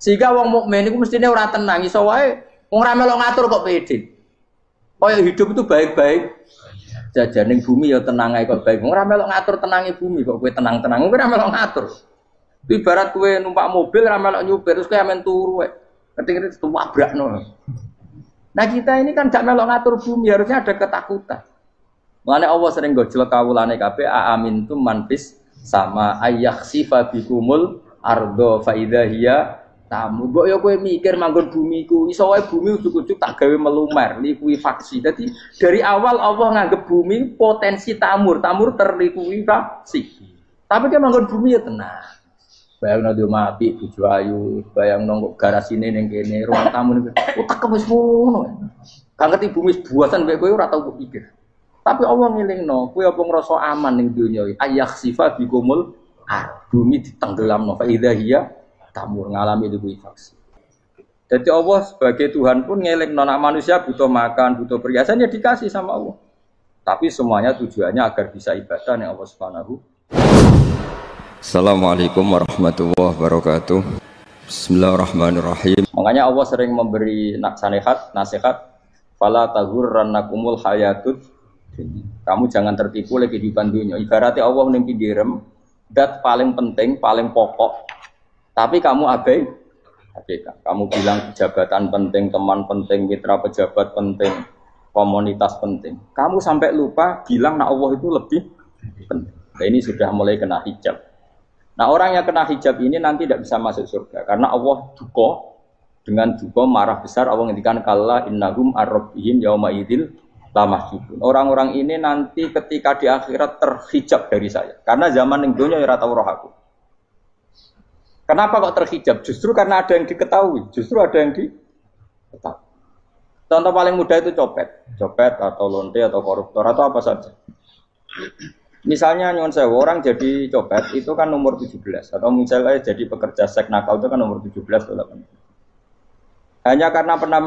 Sehingga wong mukmin iku mestine ora tenang iso wae wong ora melok ngatur kok pede. Kaya hidup itu baik-baik saja ning bumi ya tenang ae kok baik. Wong ora melok ngatur tenange bumi kok kowe tenang-tenang. Kowe ora melok ngatur. Itu ibarat kowe numpak mobil ora melok nyupir terus kowe amen turu wae. Keting-keting tuwabrakno. Nah kita ini kan gak melok ngatur bumi, harusnya ada ketakutan. Mulane Allah sering gojlok kawulane kabeh aamintum manfis sama ayakhsifa bikumul ardo fa idza hiya tamu. Mbok yo kowe mikir manggon bumi ku iso wae bumi ujug-ujug tak gawe melumer, likuifaksi. Jadi dari awal Allah nganggep bumi potensi tamur terlikuifaksi. Tapi dia manggon bumi ya tenang. Bayangno di mati bojo ayu, bayangno kok garasine ning kene, ruang tamu ning utek wis ngono. Gak ngerti bumi buatan kowe ora tau pikir. Tapi Allah ngelingno, kowe apa ngrasa aman ning donya iki? Ayakhsifa bikumul bumi ditenggelamno fa idza hiya tamur ngalami likuifaksi. Jadi Allah sebagai Tuhan pun ngelingno nek manusia butuh makan, butuh perhiasan ya dikasih sama Allah. Tapi semuanya tujuannya agar bisa ibadah ning Allah Subhanahu. Assalamualaikum warahmatullahi wabarakatuh. Bismillahirrahmanirrahim. Makanya Allah sering memberi nasihat fala taghurrannakumul hayatud. Kamu jangan tertipu oleh kehidupan dunia. Ibaratnya Allah ning pinggirem, dat paling penting, paling pokok. Tapi kamu abaikan. Kamu bilang jabatan penting, teman penting, mitra pejabat penting, komunitas penting. Kamu sampai lupa bilang nah Allah itu lebih penting. Nah, ini sudah mulai kena hijab. Nah orang yang kena hijab ini nanti tidak bisa masuk surga karena Allah duka dengan duka marah besar. Allah ngendikan kalla innahum ar-rabbihim yauma idzil lamahjubun. Orang-orang ini nanti ketika di akhirat terhijab dari saya karena zaman ning donya ora tau roh aku. Kenapa kok terhijab? Justru karena ada yang diketahui, justru ada yang diketahui. Contoh paling mudah itu copet atau lonte atau koruptor atau apa saja. Misalnya nyuwun sewu orang jadi copet itu kan umur 17 atau misalnya jadi pekerja seks nakal itu kan umur 17 atau 18. Hanya karena pernah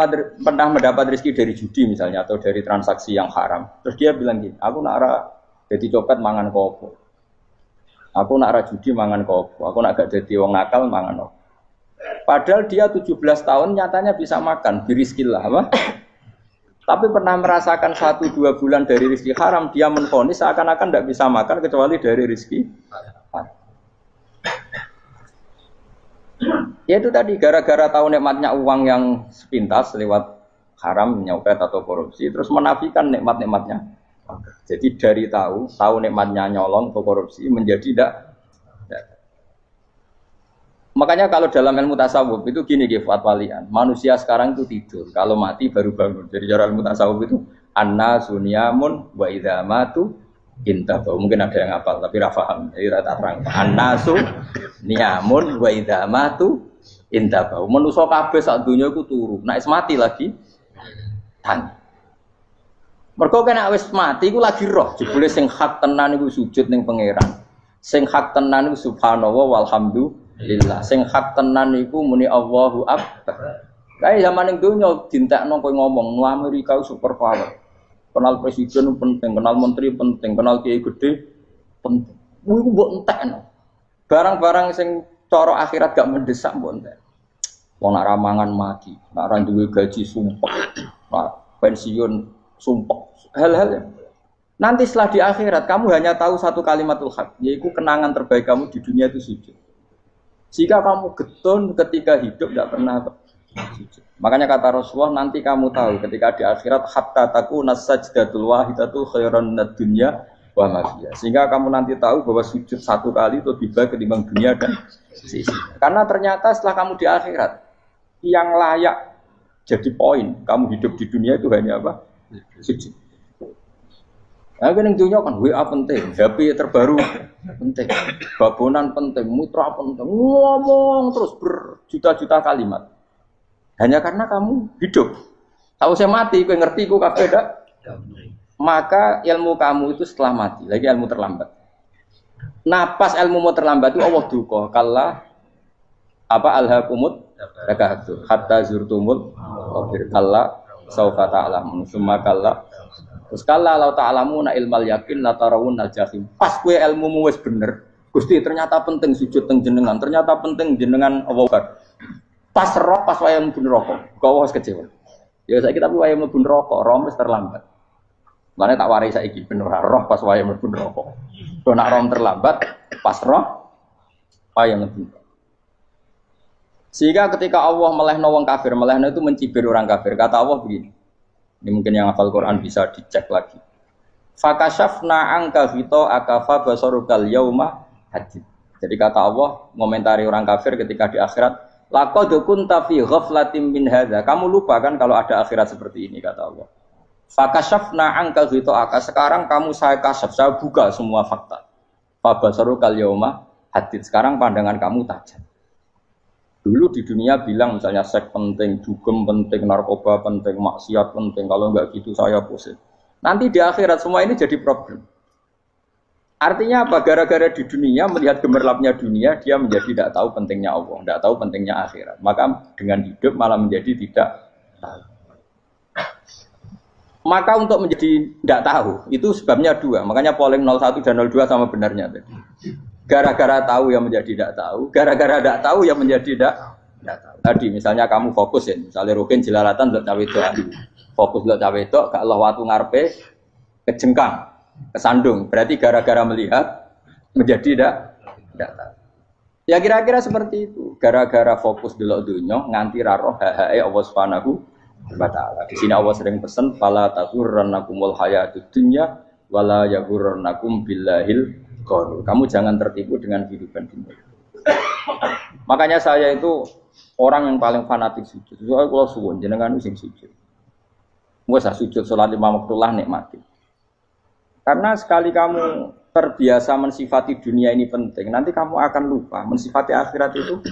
mendapat rezeki dari judi misalnya atau dari transaksi yang haram. Terus dia bilang gini, aku nak jadi copet mangan kopo. Aku nak judi mangan kopo. Aku nak gak jadi wong nakal mangan kopo. Padahal dia 17 tahun nyatanya bisa makan, birizkillah apa? Tapi pernah merasakan 1-2 bulan dari rezeki haram, dia menvonis seakan-akan tidak bisa makan kecuali dari rezeki haram. Ya itu tadi, gara-gara tahu nikmatnya uang yang sepintas lewat haram, nyopet atau korupsi, terus menafikan nikmat-nikmatnya. Jadi dari tahu nikmatnya nyolong atau korupsi menjadi tidak. Makanya kalau dalam ilmu tasawuf itu gini fatwalian, manusia sekarang itu tidur, kalau mati baru bangun. Jadi cara ilmu tasawuf itu annasu niyamun wa idza matu intahu. Mungkin ada yang hafal tapi ra paham. Jadi rata terang. Annasu niyamun wa idza matu intahu. Manusa kabeh sak donya iku turu, nek mati lagi tangi. Mergo kena wis mati iku lagi roh, jebule sing hak tenan iku sujud ning pangeran. Sing hak tenan iku subhanallah walhamdulillah. Sing hak tenan iku muni Allahu akbar. Kae zaman ning donya dintekno kowe ngomong no Amerika super power. Kenal presiden penting, kenal menteri penting, kenal kiai gede penting. Kuwi mbok entekno. Barang-barang sing cara akhirat gak mendesak mbok entek. Wong nak ramangan mati, nak ra duwe gaji sumpah. Nak pensiun sumpah. Hal-hal nanti setelah di akhirat kamu hanya tahu satu kalimatul haq, yaitu kenangan terbaik kamu di dunia itu sujud. Jika kamu getun ketika hidup tidak pernah sujud. Makanya kata Rasulullah nanti kamu tahu ketika di akhirat hatta takuna sajdatul wahidatu khairan minad dunya wa ma fiha. Sehingga kamu nanti tahu bahwa sujud satu kali itu lebih baik ketimbang dunia dan sisinya. Karena ternyata setelah kamu di akhirat yang layak jadi poin kamu hidup di dunia itu hanya apa? Sujud. Nah, yang dunia kan WA penting, HP terbaru penting, babonan penting, mitra penting, ngomong terus berjuta-juta kalimat. Hanya karena kamu hidup. Tahu saya mati, kau ngerti, kau kabeh dak. Maka ilmu kamu itu setelah mati, lagi ilmu terlambat. Nah, pas ilmu mau terlambat itu Allah duka, kalla apa alhaqumut takahtur hatta zurtumul kalla saufa ta'lamun summa kalla. Terus kala lau ta'lamuna ilmal yakin la tarawunnal jahim. Pas kowe ilmumu wis bener, Gusti ternyata penting sujud teng jenengan, ternyata penting jenengan Allah. Pas roh pas wayang mlebu neraka. Kok wis kecewa. Ya saiki tapi wayang mlebu neraka, roh wis terlambat. Mane tak warai saiki ben ora roh pas wayang mlebu neraka. Kok nak roh terlambat pas roh wayang mlebu. Sehingga ketika Allah melehno wong kafir, melehno itu mencibir orang kafir. Kata Allah begini. Ini mungkin yang hafal Quran bisa dicek lagi. Fakashafna anka ghita'aka fa basarukal yauma hadid. Jadi kata Allah ngomentari orang kafir ketika di akhirat, laqad kunta fi ghaflatin min hadza. Kamu lupa kan kalau ada akhirat seperti ini kata Allah. Fakashafna anka ghita'aka. Sekarang kamu saya kasaf, saya buka semua fakta. Fa basarukal yauma hadid. Sekarang pandangan kamu tajam. Dulu di dunia bilang misalnya seks penting, dugem penting, narkoba penting, maksiat penting. Kalau enggak gitu saya pusing. Nanti di akhirat semua ini jadi problem. Artinya apa? Gara-gara di dunia melihat gemerlapnya dunia, dia menjadi tidak tahu pentingnya Allah, tidak tahu pentingnya akhirat. Maka dengan hidup malah menjadi tidak tahu. Maka untuk menjadi tidak tahu itu sebabnya dua. Makanya polling 01 dan 02 sama benarnya tadi. Gara-gara tahu yang menjadi tidak tahu, gara-gara tidak tahu yang menjadi tidak tahu. Tadi misalnya kamu fokus ya, misalnya Rukin jelalatan untuk cawe itu, fokus untuk cawe itu, gak Allah waktu ngarepe kejengkang, kesandung. Berarti gara-gara melihat menjadi tidak tahu. Ya kira-kira seperti itu. Gara-gara fokus delok dunya nganti raro hahae Allah Subhanahu wa taala. Di sini Allah sering pesan fala taghurrannakumul hayatud dunya wala yaghurrannakum billahil ghurur. Kamu jangan tertipu dengan kehidupan dunia. Makanya saya itu orang yang paling fanatik sujud. Soalnya kalau suwun jenengan sing sujud. Wes sujud salat 5 waktu lah nikmati. Karena sekali kamu terbiasa mensifati dunia ini penting, nanti kamu akan lupa mensifati akhirat itu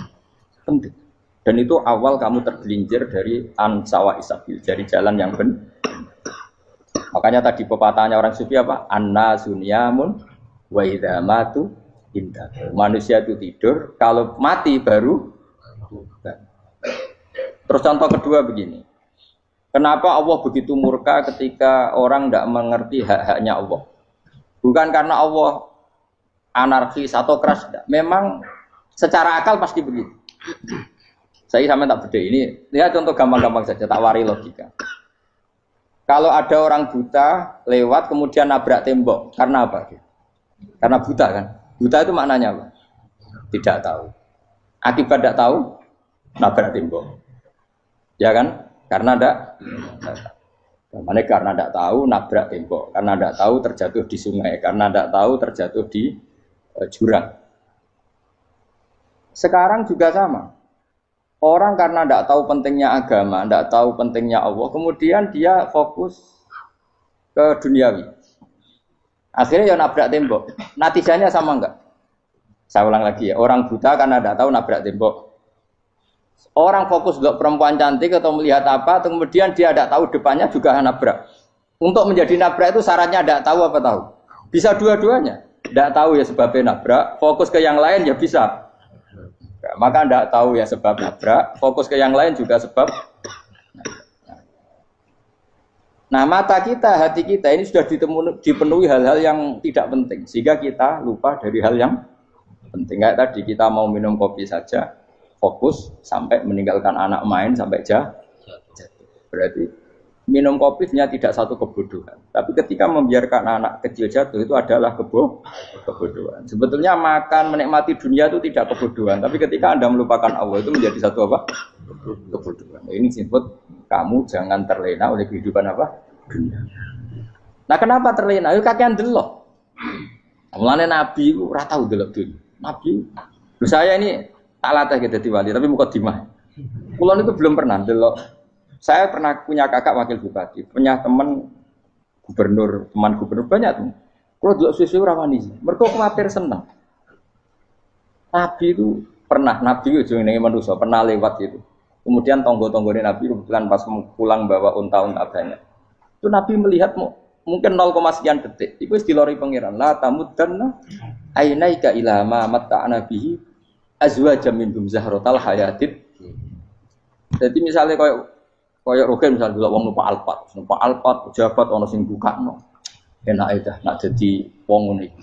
penting. Dan itu awal kamu tergelincir dari ansawa isabil, dari jalan yang benar. Makanya tadi pepatahnya orang sufi apa? Anna sunyamun wa idza matu indah. Manusia itu tidur, kalau mati baru. Terus contoh kedua begini. Kenapa Allah begitu murka ketika orang tidak mengerti hak-haknya Allah? Bukan karena Allah anarkis atau keras, tidak. Memang secara akal pasti begitu. Saya sampai tak beda ini. Lihat contoh gampang-gampang saja, tak wari logika. Kalau ada orang buta lewat kemudian nabrak tembok, karena apa? Karena buta kan? Buta itu maknanya apa? Tidak tahu. Akibat tidak tahu, nabrak tembok. Ya kan? Karena tidak karena tidak tahu nabrak tembok, karena tidak tahu terjatuh di sungai, karena tidak tahu terjatuh di jurang. Sekarang juga sama. Orang karena tidak tahu pentingnya agama, tidak tahu pentingnya Allah, kemudian dia fokus ke duniawi. Akhirnya ya nabrak tembok. Natijanya sama enggak? Saya ulang lagi ya. Orang buta karena tidak tahu nabrak tembok. Orang fokus untuk perempuan cantik atau melihat apa, kemudian dia tidak tahu depannya juga nabrak. Untuk menjadi nabrak itu syaratnya tidak tahu apa tahu. Bisa dua-duanya. Tidak tahu ya sebabnya nabrak, fokus ke yang lain ya bisa. Maka tidak tahu ya sebab nabrak, fokus ke yang lain juga sebab. Nah mata kita, hati kita ini sudah dipenuhi hal-hal yang tidak penting, sehingga kita lupa dari hal yang penting. Kayak tadi kita mau minum kopi saja, fokus sampai meninggalkan anak main sampai jatuh. Berarti minum kopi sebenarnya tidak satu kebodohan, tapi ketika membiarkan anak kecil jatuh itu adalah kebodohan. Sebetulnya makan menikmati dunia itu tidak kebodohan, tapi ketika Anda melupakan Allah itu menjadi satu apa? Kebodohan. Ini disebut kamu jangan terlena oleh kehidupan apa? Dunia. Nah kenapa terlena? Itu kakean delok. Mulane Nabi itu ora tau delok dunia. Nabi, saya ini tak latih gitu wali, tapi mukadimah. Kulon itu belum pernah delok. Saya pernah punya kakak wakil bupati, punya teman gubernur banyak tuh. Kalau dulu susu ramani, mereka khawatir senang. Nabi itu pernah, Nabi itu jenenge manusia pernah lewat itu. Kemudian tonggo-tonggone Nabi kebetulan pas pulang bawa unta-unta banyak. Itu Nabi melihat mungkin 0, sekian detik. Itu dilori pangeran. La tamuddanna ainaika ila ma matta'na bihi azwajan minhum zahratal hayatid. Jadi misalnya kayak Rogen misalnya dulu wong numpak Alphard pejabat ono sing bukakno. Enak dah nak jadi wong ngene iki.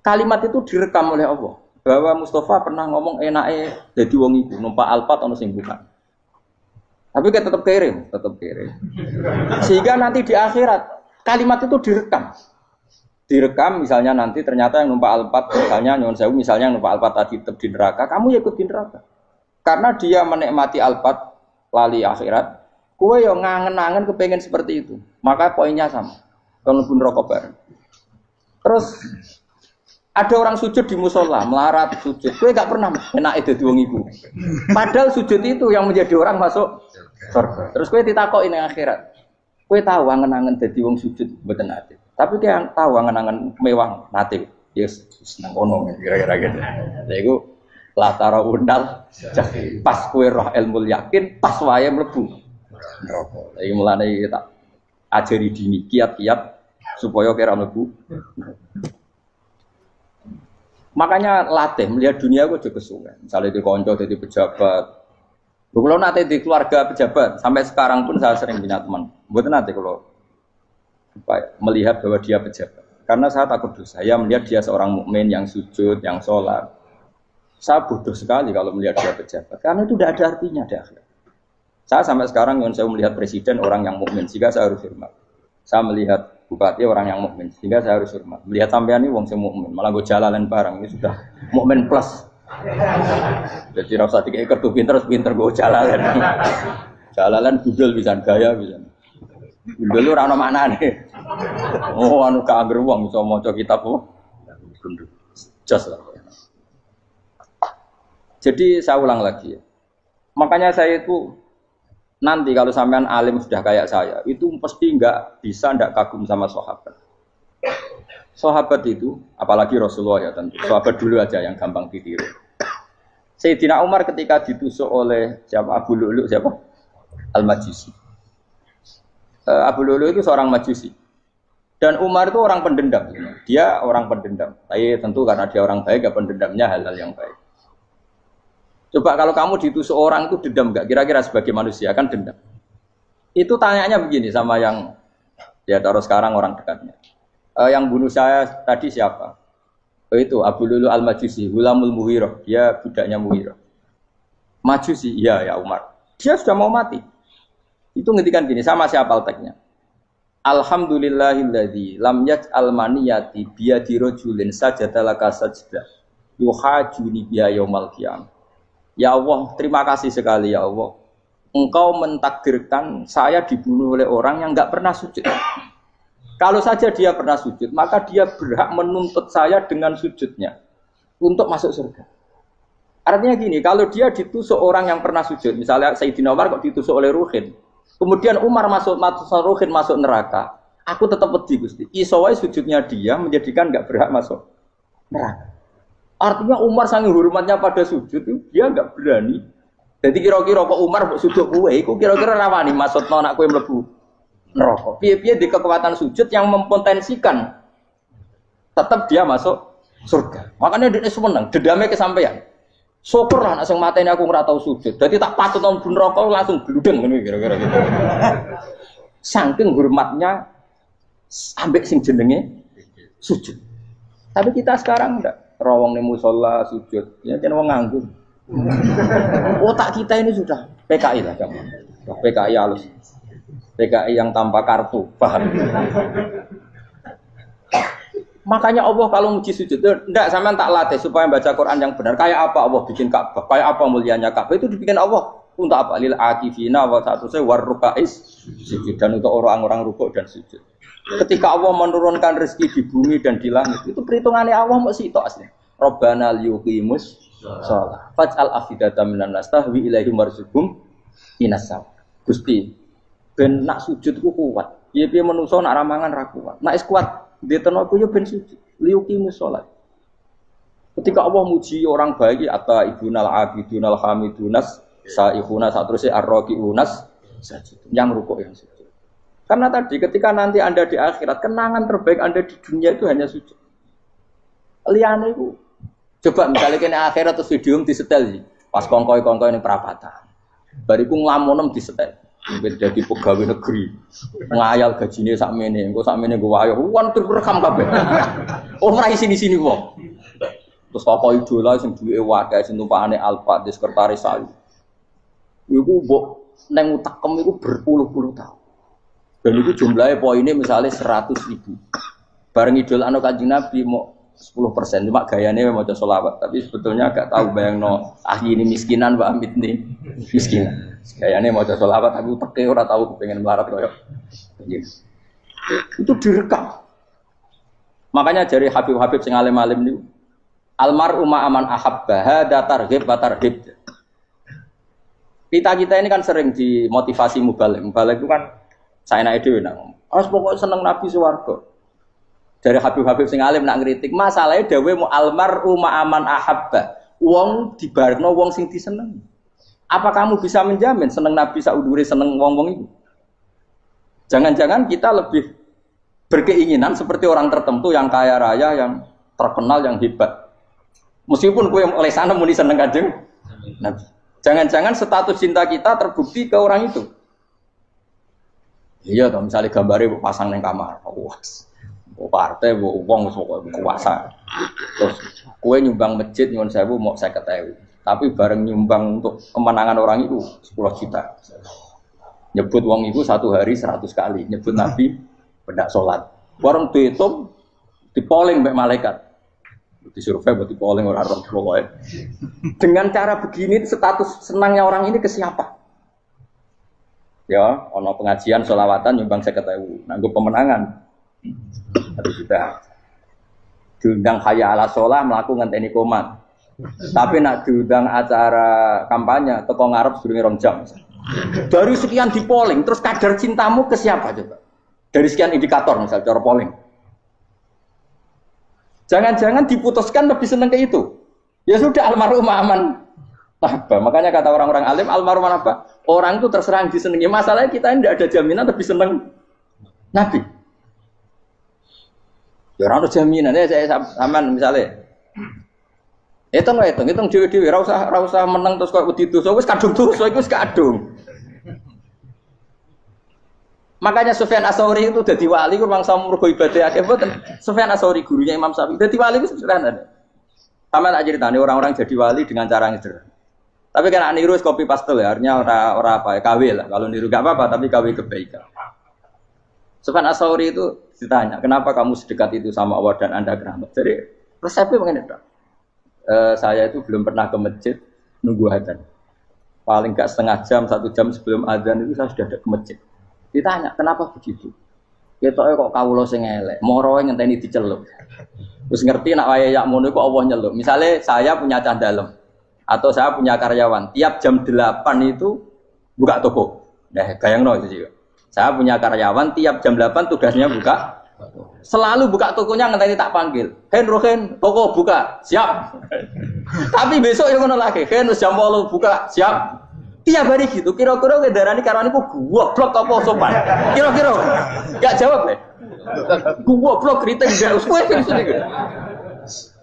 Kalimat itu direkam oleh Allah bahwa Mustafa pernah ngomong enake dadi wong iku numpak Alphard ono sing buka. Tapi kita tetap kirim. Sehingga nanti di akhirat kalimat itu direkam misalnya nanti ternyata yang numpak Alphard misalnya nyuwun sewu misalnya yang numpak Alphard tadi tetap di neraka, kamu ya ikut di neraka. Karena dia menikmati Alphard lali akhirat, kowe yo ngangen-angen kepengen seperti itu. Maka poinnya sama. Kalau pun rokok bareng. Terus ada orang sujud di musola, melarat sujud. Kowe gak pernah enak dadi wong iku. Padahal sujud itu yang menjadi orang masuk surga. Terus kowe ditakoki ning akhirat. Kowe tahu angen-angen dadi wong sujud mboten ate. Tapi dia tahu angen-angen mewah nate. Yes, seneng kono kira-kira gitu. Lha iku latara undal pas kowe roh ilmu yakin pas wae mlebu neraka. Iki mulane tak ajari dini kiat-kiat supaya kira mlebu. Makanya latih melihat dunia kok juga kesuwen. Misalnya di konco jadi pejabat. Kalau nanti di keluarga pejabat sampai sekarang pun saya sering punya teman. Buat nanti kalau melihat bahwa dia pejabat. Karena saya takut dosa. Saya melihat dia seorang mukmin yang sujud, yang sholat. Saya bodoh sekali kalau melihat dia pejabat. Karena itu tidak ada artinya di akhirat. Saya sampai sekarang yang saya melihat presiden orang yang mukmin, sehingga saya harus hormat. Saya melihat bupati orang yang mukmin, sehingga saya harus hormat. Melihat sampean ini wong sing mukmin, malah gue jalalan barang ini sudah mukmin plus. Jadi rasa tiga kartu pinter gue jalalan. Jalalan gudel bisa gaya bisa. Gudel lu rano mana nih? Oh anu kager wong iso maca kitab kok. Jos lah. Jadi saya ulang lagi ya. Makanya saya itu nanti kalau sampean alim sudah kayak saya, itu pasti nggak kagum sama sahabat. Sahabat itu, apalagi Rasulullah ya tentu. Sahabat dulu aja yang gampang ditiru. Sayyidina Umar ketika ditusuk oleh siapa Abu Lu'lu siapa? Al-Majusi. Abu Lu'lu itu seorang Majusi. Dan Umar itu orang pendendam. Dia orang pendendam. Tapi tentu karena dia orang baik, ya pendendamnya hal-hal yang baik. Coba kalau kamu ditusuk orang itu dendam enggak? Kira-kira sebagai manusia kan dendam. Itu tanyanya begini sama yang ya taruh sekarang orang dekatnya. Yang bunuh saya tadi siapa? Itu Abu Lu'lu Al-Majusi, Hulamul Muhirah. Dia budaknya Muhirah. Majusi, iya ya Umar. Dia sudah mau mati. Itu ngetikan gini, sama siapa alteknya? Alhamdulillahilladzi lam yaj'al maniyati biyadi rajulin sajadalaka sajdah yuhajuni biya yaumal qiyamah. Ya Allah, terima kasih sekali ya Allah. Engkau mentakdirkan saya dibunuh oleh orang yang enggak pernah sujud. Kalau saja dia pernah sujud, maka dia berhak menuntut saya dengan sujudnya untuk masuk surga. Artinya gini, kalau dia ditusuk orang yang pernah sujud, misalnya Sayyidina Umar kok ditusuk oleh Ruhin, kemudian Umar Ruhin masuk neraka, aku tetap pedih Gusti. Isowai sujudnya dia menjadikan enggak berhak masuk neraka. Artinya Umar saking hormatnya pada sujud, dia enggak berani. Jadi kira-kira kok Umar sujud kowe, iku kira-kira rawani maksudna anak kowe mlebu neraka. Piye-piye di kekuatan sujud yang mempotensikan tetap dia masuk surga. Makanya dia seneng, dendamnya kesampaian. Syukur lah nek sing mateni aku ora tau sujud. Dadi tak patut nang neraka langsung bludeng ngene kira-kira gitu. Saking hormatnya ambek sing jenenge sujud. Tapi kita sekarang enggak. Rawong ning musala sujud, ya jeneng wong nganggur. Otak kita ini sudah PKI lah kamu. PKI halus. PKI yang tanpa kartu, paham? Makanya Allah kalau muji sujud, enggak sampean tak latih supaya baca Quran yang benar. Kayak apa Allah bikin Ka'bah? Kayak apa mulianya Ka'bah? Itu dibikin Allah untuk apa? Lil akifina wa satusai warrukais sujud, dan untuk orang-orang rukuk dan sujud. Ketika Allah menurunkan rezeki di bumi dan di langit, itu perhitungannya Allah mau sitok asli. Rabbana liyuqimus shalah faj'al afidatan minan nas tahwi ilaihim warzuqhum minas sam. Gusti, ben nak sujud ku kuat. Piye-piye menungso nak ramangan ra kuat. Nak is kuat diteno ku yo ben sujud. Liyuqimus shalah. Ketika Allah muji orang baik atau ibunal abidunal hamidunas saihuna satruse arraqiunas sajid. Yang rukuk yang sujud. Karena tadi ketika nanti Anda di akhirat, kenangan terbaik Anda di dunia itu hanya sujud. Liyane iku. Coba misalnya kene akhirat terus video disetel sih. Pas kongkoi-kongkoi ini perapatan. Bariku nglamonem disetel. Beda di pegawai negeri. Ngayal gajine sakmene, engko sakmene go wayo. Wan direkam kabeh. Ora sini-sini wong. Terus tokoh idola sing duwe wadah sing tumpakane Alphard di sekretaris saya. Iku mbok neng utakem itu berpuluh-puluh tahun. Dan itu jumlahnya poinnya misalnya 100.000. Bareng idol anu Kanjeng Nabi mau 10%, cuma gayanya mau sholawat. Tapi sebetulnya agak tahu bayangno ini miskinan Mbak Amit nih miskinan. Gayanya mau sholawat tapi teke ora tahu pengen melarat koyo. Itu direkam. Makanya dari Habib-habib sing alim-alim niku almar'u ma'aman ahabba hada targhib wa tarhib. Kita ini kan sering dimotivasi mubalek. Mubalek itu kan saya naik dhewe nang. Harus pokoknya seneng Nabi swarga. Dari Habib-habib sing alim nak ngritik, masalahnya dhewe mu almar'u ma'aman ahabba. Wong dibarengno wong sing disenengi. Apa kamu bisa menjamin seneng Nabi saudure seneng wong-wong itu? Jangan-jangan kita lebih berkeinginan seperti orang tertentu yang kaya raya, yang terkenal, yang hebat. Meskipun kue oleh sana muni seneng Kanjeng Nabi. Jangan-jangan status cinta kita terbukti ke orang itu. Iya, toh misalnya gambarnya pasang neng kamar, wah, partai, uang, kuasa. Terus kue nyumbang masjid nyuwun sewu mau saya ketahui. Tapi bareng nyumbang untuk kemenangan orang itu 10 juta. Nyebut uang itu satu hari 100 kali. Nyebut Nabi pendak sholat. Warung dihitung, dipoling mbak malaikat. Disurvei buat dipoling orang pokoknya. Dengan cara begini status senangnya orang ini ke siapa? Ya, ono pengajian sholawatan nyumbang 50.000. Nanggo pemenangan. Harus sudah. Diundang hayya ala sholah melakukan ngenteni komat. Tapi nak diundang acara kampanye teko ngarep sedurunge 2 jam. Dari sekian di polling, terus kadar cintamu ke siapa coba? Dari sekian indikator misal cara polling. Jangan-jangan diputuskan lebih seneng ke itu. Ya sudah almarhum aman. Apa? Makanya kata orang-orang alim almarhum apa? Orang itu terserah disenangi. Masalahnya kita tidak ada jaminan lebih seneng Nabi. Ya orang ada jaminan. Ya saya aman misalnya. Hitung dewi-dewi. Rausah menang terus kok begitu. So wis kadung tuh. So wis kadung. Makanya Sufyan Ats-Tsauri itu jadi wali kurang sama mergo ibadah akeh mboten. Sufyan Ats-Tsauri gurunya Imam Syafi'i. Jadi wali itu sederhana. Sama tak ceritane orang-orang jadi wali dengan cara yang sederhana. Tapi kan niru copy paste ya, artinya ora apa ya, KW lah. Kalau niru enggak apa-apa, tapi KW kebaikan. Sufyan Ats-Tsauri itu ditanya, "Kenapa kamu sedekat itu sama Allah dan Anda keramat?" Jadi resepnya begini, Pak. Saya itu belum pernah ke masjid nunggu adzan. Paling enggak setengah jam, 1 jam sebelum adzan itu saya sudah ada ke masjid. Ditanya, kenapa begitu? Ketoke kok kawula sing elek, moroe ngenteni dicelup. Terus ngerti nak wayahe yak ngono kok Allah nyelup. Misale saya punya cah dalem atau saya punya karyawan, tiap jam 8 itu buka toko. Nah, bayangno itu sih. Saya punya karyawan tiap jam 8 tugasnya buka. Selalu buka tokonya ngenteni tak panggil. Rohen, toko buka, siap. Tapi besok ya ngono lagi, wis jam 8 buka, siap. Tiap hari gitu, kira-kira ngedarani karwaniku goblok apa sopan? Kira-kira enggak jawab ya? Goblok kritik enggak usah gitu.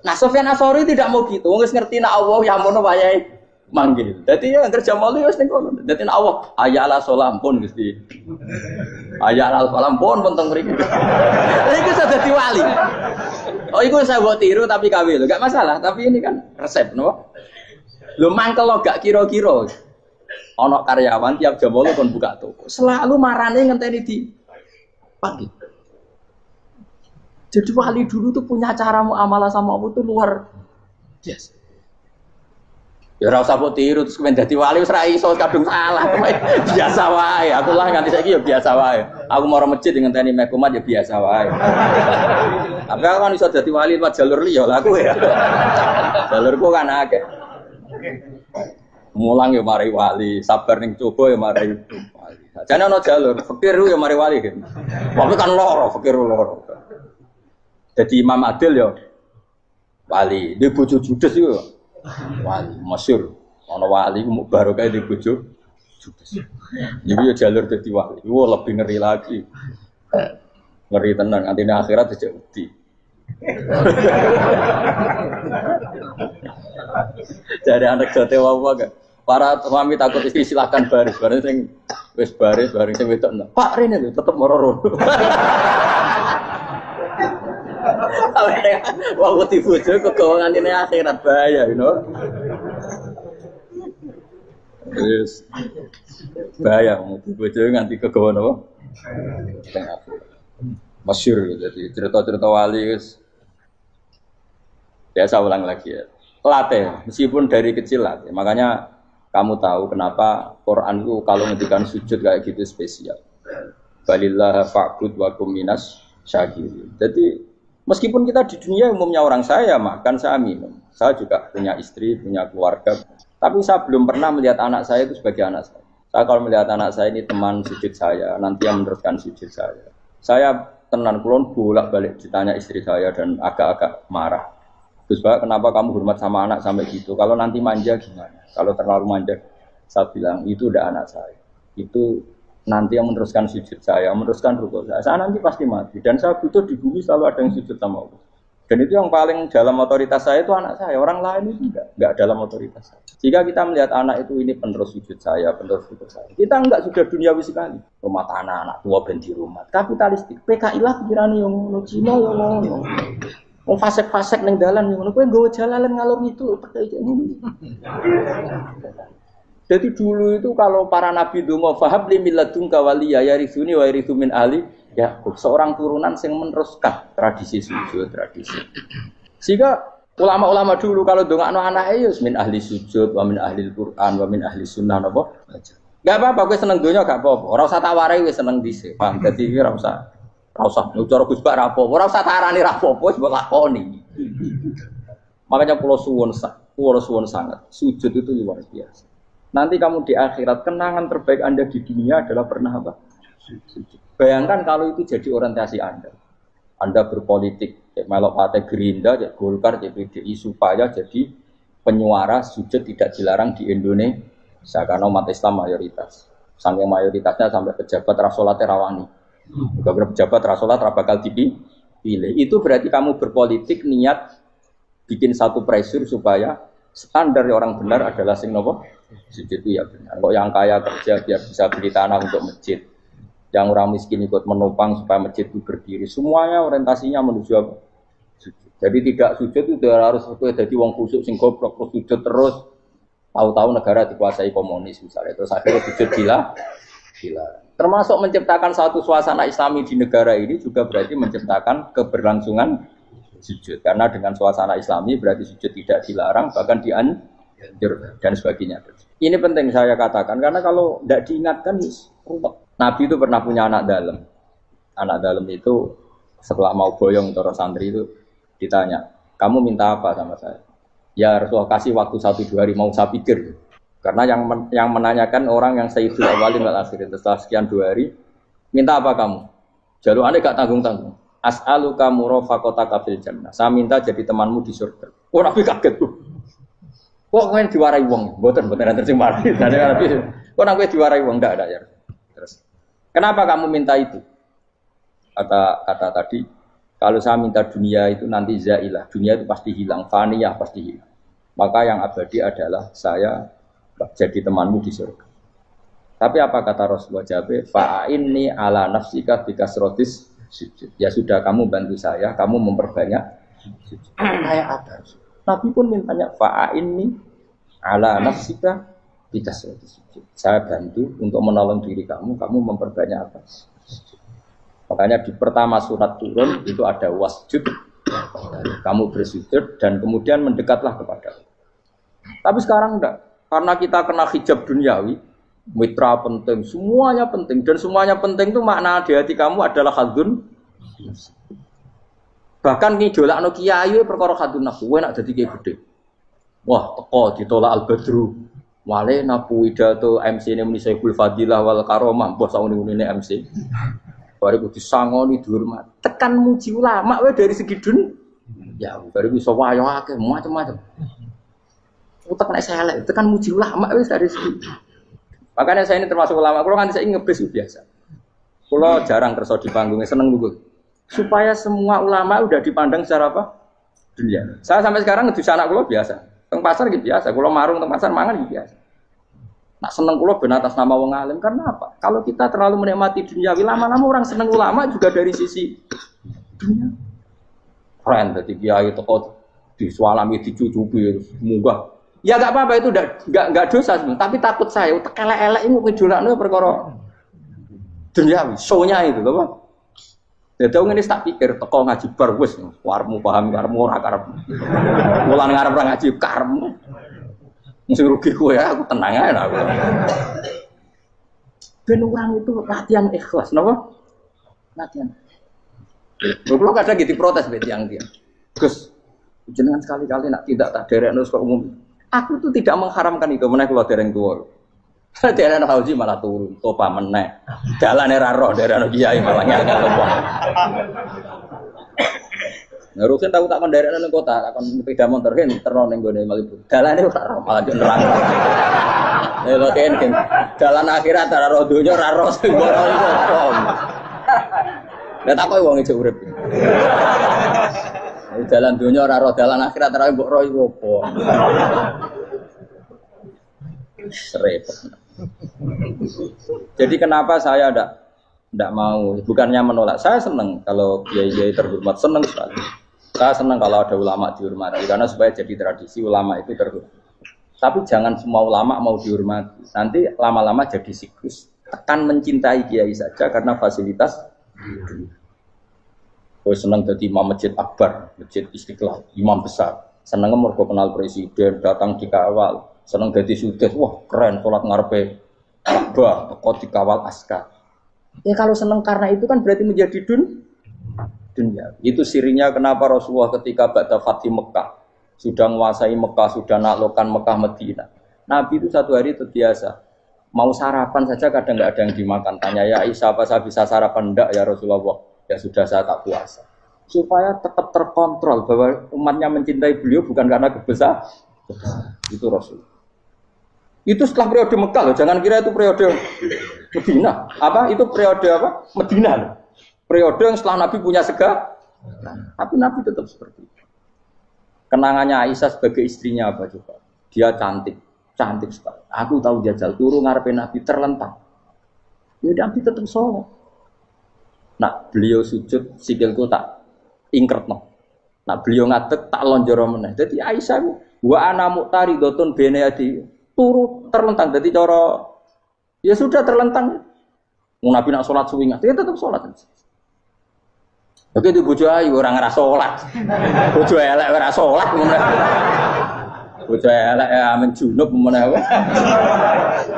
Nah, Sufyan Ats-Tsauri tidak mau gitu. Wis ngerti nek Allah ya mono wayahe manggil. Dadi ya kerja malu wis ning kono. Dadi nek Allah hayya ala shalah pun Gusti. Hayya ala shalah pun teng mriki. Iku sudah dadi wali. Oh, iku saya buat tiru tapi kawin. Enggak masalah, tapi ini kan resep, no? Lho mangkel lo gak kira-kira. Ono karyawan tiap jam 8 kon buka toko. Selalu marane ngenteni di pagi. Jadi wali dulu tuh punya cara muamalah sama Allah tuh luar biasa. Ya ora usah mbok tiru terus kemen dadi wali wis ra iso kadung salah. Biasa wae. Aku lah nganti saiki ya biasa wae. Aku mau masjid ngenteni mekumat ya biasa wae. Tapi aku kan iso dadi wali lewat jalur liya lah aku ya. Jalurku kan akeh. Mulang ya mari wali, sabar ning coba ya mari wali. Jane ana jalur, fakir ya mari wali gitu. Tapi kan loro, fakir loro. Jadi Imam Adil ya wali, di bojo judes iku wali masyhur. Ana wali ku barokah di bojo judes. Jadi ya jalur dadi wali. Wah lebih ngeri lagi. Ngeri tenan, antine akhirat aja wedi. Jadi anak jote wae gak. Para suami takut istri silakan baris, bareng sing wis baris, bareng sing wedok. Pak rene lho tetep moro-moro. Wah, wedi bojo kegawangan ini akhirat bahaya, you know. Yes. Bahaya bojoe nganti kegawa napa? Tengah. Masyhur jadi cerita-cerita wali guys. Biasa ulang lagi ya. Latih, meskipun dari kecil latih. Makanya kamu tahu kenapa Quran itu kalau ngendikan sujud kayak gitu spesial. Balillah fa'bud wa kum minas syakirin. Jadi meskipun kita di dunia umumnya orang saya makan, saya minum. Saya juga punya istri, punya keluarga. Tapi saya belum pernah melihat anak saya itu sebagai anak saya. Saya kalau melihat anak saya ini teman sujud saya, nanti yang meneruskan sujud saya. Saya tenan kulon bolak-balik ditanya istri saya dan agak-agak marah. Gus Pak, kenapa kamu hormat sama anak sampai gitu? Kalau nanti manja gimana? Kalau terlalu manja, saya bilang itu udah anak saya. Itu nanti yang meneruskan sujud saya, meneruskan rukuk saya. Saya nanti pasti mati. Dan saya butuh di bumi selalu ada yang sujud sama Allah. Dan itu yang paling dalam otoritas saya itu anak saya. Orang lain itu enggak dalam otoritas saya. Jika kita melihat anak itu ini penerus sujud saya, penerus rukuk saya. Kita enggak sudah duniawi sekali. Rumah tanah, anak tua ben di rumah. Kapitalistik. PKI lah pikirannya yang ngono Cina ya ngono. Wong fasek-fasek ning dalan ngono kowe nggawa jalalan ngalor itu PKI ngono. Jadi dulu itu kalau para nabi donga fahab li milladunka waliya yarithuni wa yarithu min ali Yakub, seorang turunan yang meneruskan tradisi sujud, tradisi. Sehingga ulama-ulama dulu kalau dongakno anake ya min ahli sujud, wa min ahli Al-Qur'an, wa min ahli sunnah napa. Enggak apa-apa kowe seneng donya gak apa-apa. Ora usah tak warai wis seneng dhisik. Paham? Dadi iki ora usah cara Gus Bak ra apa-apa. Ora usah tak arani ra apa-apa wis mbok lakoni. Makanya kula suwun sangat. Sujud itu luar biasa. Nanti kamu di akhirat kenangan terbaik Anda di dunia adalah pernah apa? Sujud. Bayangkan kalau itu jadi orientasi Anda. Anda berpolitik, melok partai Gerindra, Golkar, PDI supaya jadi penyuara sujud tidak dilarang di Indonesia karena umat Islam mayoritas. Sampai mayoritasnya sampai pejabat rasolat rawani. Juga pejabat rasolat bakal dipilih. Itu berarti kamu berpolitik niat bikin satu pressure supaya standar orang benar adalah sing nopo sujud itu ya benar. Kok yang kaya kerja biar bisa beli tanah untuk masjid. Yang orang miskin ikut menopang supaya masjid itu berdiri. Semuanya orientasinya menuju apa? Sujud. Jadi tidak sujud itu harus jadi wong khusyuk sing goblok sujud terus. Tahu-tahu negara dikuasai komunis misalnya. Terus akhirnya sujud gila. Termasuk menciptakan satu suasana Islami di negara ini juga berarti menciptakan keberlangsungan sujud. Karena dengan suasana Islami berarti sujud tidak dilarang bahkan dianjurkan dan sebagainya. Ini penting saya katakan karena kalau tidak diingatkan ruwet. Nabi itu pernah punya anak dalam. Anak dalam itu setelah mau boyong terus santri itu ditanya, kamu minta apa sama saya? Ya Rasulullah kasih waktu 1-2 hari mau saya pikir. Karena yang menanyakan orang yang sayyidul awalin wal akhirin setelah sekian 2 hari, minta apa kamu? Jaluannya gak tanggung-tanggung. As'aluka murafaqataka fil jannah. Saya minta jadi temanmu di surga. Oh Nabi kaget tuh. Kok kalian diwarai wong? Mboten terus mari. Kok Nabi diwarai wong ndak ada ya. Terus kenapa kamu minta itu? Kata tadi, kalau saya minta dunia itu nanti zailah, dunia itu pasti hilang, faniyah pasti hilang. Maka yang abadi adalah saya jadi temanmu di surga. Tapi apa kata Rasulullah Jabe? Fa'inni ala nafsika bikasrotis sujud. Ya sudah kamu bantu saya, kamu memperbanyak sujud. Kayak apa? Nabi pun mintanya fa'inni ala nafsika bikasrotis sujud. Saya bantu untuk menolong diri kamu memperbanyak apa? Makanya di pertama surat turun itu ada wasjud. Kamu bersujud dan kemudian mendekatlah kepada Allah. Tapi sekarang enggak. Karena kita kena hijab duniawi, mitra penting, semuanya penting. Dan semuanya penting itu makna di hati kamu adalah khadun. Bahkan ngidolakno kiai perkara khadun nafsu, enak dadi kiai gede. Wah, teko ditolak al-badru. Wale napu pidato MC ini muni Saiful Fadilah wal Karomah, bos sauni-unine MC. Baru disangoni dihormat. Tekan muji ulama wae dari segi ya baru bisa wayo akeh macam-macam. Utak nek saya elek, tekan muji ulama wis dari segi. Makanya saya ini termasuk ulama, kalau kan saya ngebis biasa. Kalau jarang kerso di panggungnya seneng dulu. Supaya semua ulama udah dipandang secara apa? Dunia. Saya sampai sekarang ngedus anak kula biasa. Teng pasar gitu biasa, kula marung teng pasar mangan gitu biasa. Nak seneng kula ben atas nama wong alim karena apa? Kalau kita terlalu menikmati dunia, lama-lama orang seneng ulama juga dari sisi dunia. Keren dadi kiai teko disualami dicucupi munggah Ya enggak apa-apa itu enggak dosa sebenarnya, tapi takut saya elek-elek iku ngidolakno perkara duniawi, show-nya itu lho. Dadi ngene tak pikir teko ngaji bar wis karepmu paham karepmu ora karepmu. Mulan ngarep ora ngaji karepmu. Mesti rugi kowe ya, aku tenang ae aku. Ben orang itu latihan ikhlas, napa? Latihan. Kalau kadang gitu protes be tiang-tiang. Gus, jenengan sekali-kali nak tidak tak derekno kok umum. Aku tuh tidak mengharamkan itu, meneh kula dereng tuwa. Dereng haji malah turun, topa meneh. Dalane ra roh dereng kiai malah ngel topa. Ngurusin tahu tak mendarekno ning kota, takon sepeda motor kan terno ning gone Malibu. Dalane ora roh malah yo nerang. Lha kan dalan akhirat ora roh donya ora roh sing ora iso. Lah tak kowe wong ijo urip. Dalan donya ora roh, dalan akhirat ora mbok roh iku apa. Repot. Jadi kenapa saya tidak mau, bukannya menolak, saya senang kalau kiai-kiai terhormat, senang sekali. Saya senang kalau ada ulama dihormati, karena supaya jadi tradisi ulama itu terhormat. Tapi jangan semua ulama mau dihormati, nanti lama-lama jadi siklus. Tekan mencintai kiai saja karena fasilitas. Saya senang jadi imam masjid akbar, masjid Istiqlal, imam besar. Senang mergo kenal presiden, datang dikawal. Senang jadi sudes, wah keren, sholat ngarepe Ka'bah, teko dikawal askar. Ya kalau senang karena itu kan berarti menjadi dunia. Itu sirinya kenapa Rasulullah ketika ba'da Fathi Mekah sudah menguasai Mekah, sudah naklukkan Mekah Madinah. Nabi itu satu hari terbiasa. Mau sarapan saja kadang nggak ada yang dimakan. Tanya ya Aisyah, apa saya bisa sarapan? Enggak ya Rasulullah. Ya sudah saya tak puasa. Supaya tetap terkontrol bahwa umatnya mencintai beliau bukan karena kebesaran. Itu Rasul. Itu setelah periode Mekah loh, jangan kira itu periode Medina. Apa? Itu periode apa? Medina loh. Periode yang setelah Nabi punya segala. Tapi Nabi tetap seperti itu. Kenangannya Aisyah sebagai istrinya apa coba? Dia cantik, cantik sekali. Aku tahu jajal turun ngarepin Nabi terlentang. Ya Nabi tetap sholat. Nah, beliau sujud sikilku tak ingkretno. Nah, beliau ngadeg tak lonjoro meneh. Jadi Aisyah wa ana muqtaridotun bene adi turu terlentang, jadi cara ya sudah terlentang. Nabi nak sholat suwi dia tetap sholat. Begitu bojo ayu orang ngerasa sholat, bojo elek ora sholat, bojo elek ya menjunub menawa.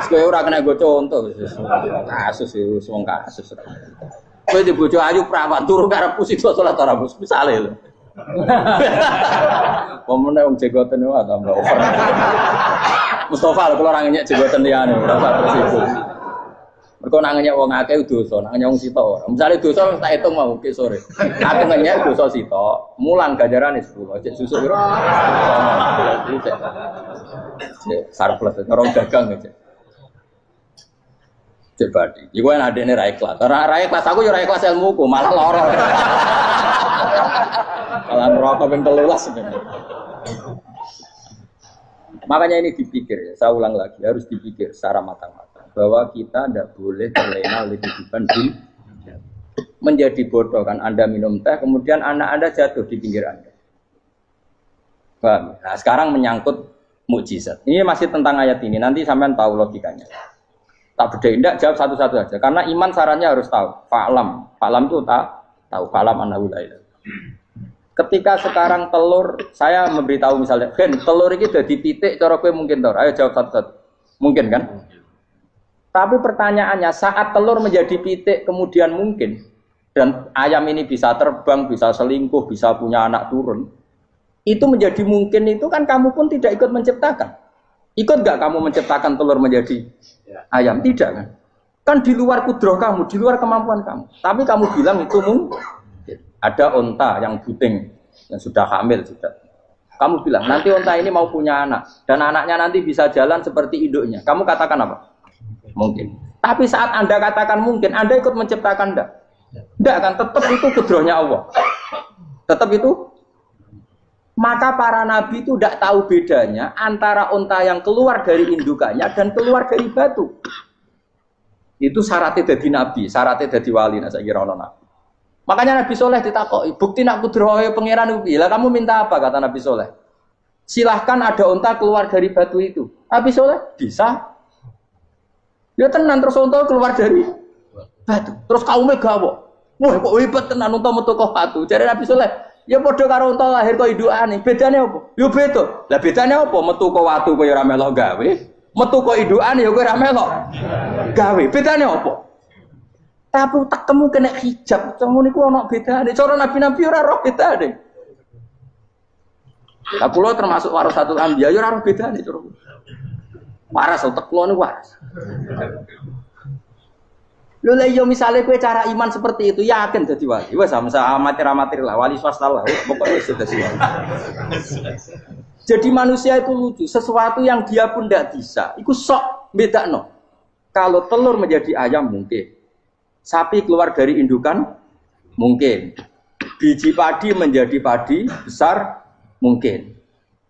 Kowe ora kena go contoh, kasus itu wong kasus. Kowe di bojo ayu prawan turu karepku sida sholat ora bos misale lho. Pemene wong jegoten wae tambah over. Mustafa kalau orang nyek jeboten liyane ora usah tersipu. Mergo nang nyek wong akeh dosa, nang nyek wong sitok ora. Misale dosa tak hitung mau ke sore. Aku nyek dosa sitok, mulang ganjarane 10. Cek susuk piro? Cek surplus orang dagang aja. Cek badi. Iku enak adene ra ikhlas. Ora ikhlas aku yo ora ikhlas ilmuku, malah lara. Malah neraka ping 13 sebenarnya. Makanya ini dipikir, ya, saya ulang lagi, harus dipikir secara matang-matang bahwa kita tidak boleh terlena oleh kehidupan dunia. Menjadi bodoh kan, Anda minum teh, kemudian anak Anda jatuh di pinggir Anda. Paham? Nah, sekarang menyangkut mukjizat. Ini masih tentang ayat ini, nanti sampean tahu logikanya. Tak beda, tidak jawab satu-satu aja, karena iman sarannya harus tahu. Fa'lam itu tahu, fa'lam annahu la ilaha. Ketika sekarang telur, saya memberitahu misalnya, Ben, telur ini sudah dipitik, cara gue mungkin tor. Ayo jawab satu-satu. Mungkin kan? Tapi pertanyaannya, saat telur menjadi pitik kemudian mungkin, dan ayam ini bisa terbang, bisa selingkuh, bisa punya anak turun, itu menjadi mungkin itu kan kamu pun tidak ikut menciptakan. Ikut gak kamu menciptakan telur menjadi ayam? Tidak kan? Kan di luar kudroh kamu, di luar kemampuan kamu. Tapi kamu bilang itu mungkin. Ada onta yang buting, yang sudah hamil sudah. Kamu bilang, nanti onta ini mau punya anak. Dan anaknya nanti bisa jalan seperti induknya. Kamu katakan apa? Mungkin. Tapi saat Anda katakan mungkin, Anda ikut menciptakan enggak? Enggak kan, tetap itu kudrohnya Allah. Tetap itu. Maka para nabi itu tidak tahu bedanya antara onta yang keluar dari indukannya dan keluar dari batu. Itu syaratnya jadi nabi, syaratnya jadi wali. Nah, saya kira ono nabi. Makanya Nabi Soleh ditakoki, bukti nak kudrohe pangeran upi. Lah kamu minta apa kata Nabi Soleh? Silahkan ada unta keluar dari batu itu. Nabi Soleh bisa. Ya tenan terus unta keluar dari batu. Terus kaumnya gawok. Wah kok hebat tenan unta metu kok batu. Jare Nabi Soleh, ya padha karo unta lahir kok indukane. Bedane apa? Ya beda. Lah bedane apa? Metu kok watu kok ya ora melok gawe. Metu kok indukane ya kok ora melok gawe. Bedane apa? Tapi utekmu kena hijab. Ngono niku ana bedane. Cara nabi-nabi ora roh bedane. Lah kula termasuk warasatul anbiya ya ora roh bedane cara. Waras utek kula niku waras. Lho lha yo misale kowe cara iman seperti itu yakin dadi wali. Wes sama amatir lah wali swasta lah. Pokoke wis dadi wali. Jadi manusia itu lucu, sesuatu yang dia pun tidak bisa. Iku sok bedakno. Kalau telur menjadi ayam mungkin. Sapi keluar dari indukan mungkin. Biji padi menjadi padi besar mungkin.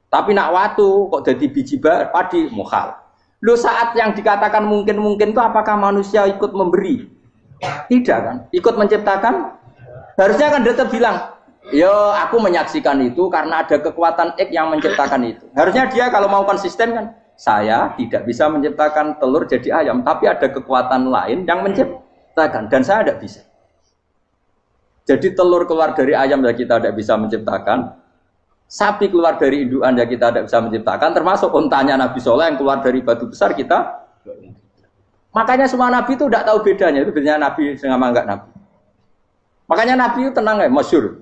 Tapi nak watu kok jadi biji padi mukhal. Lu saat yang dikatakan mungkin-mungkin itu apakah manusia ikut memberi? Tidak kan? Ikut menciptakan? Harusnya kan dia tetap bilang, yo aku menyaksikan itu karena ada kekuatan X yang menciptakan itu. Harusnya dia kalau mau konsisten kan, saya tidak bisa menciptakan telur jadi ayam, tapi ada kekuatan lain yang menciptakan dan saya tidak bisa. Jadi telur keluar dari ayam ya kita tidak bisa menciptakan. Sapi keluar dari indukan ya kita tidak bisa menciptakan, termasuk untanya Nabi Soleh yang keluar dari batu besar kita. Makanya semua Nabi itu tidak tahu bedanya, itu bedanya Nabi sama enggak Nabi. Makanya Nabi itu tenang ya, masyhur.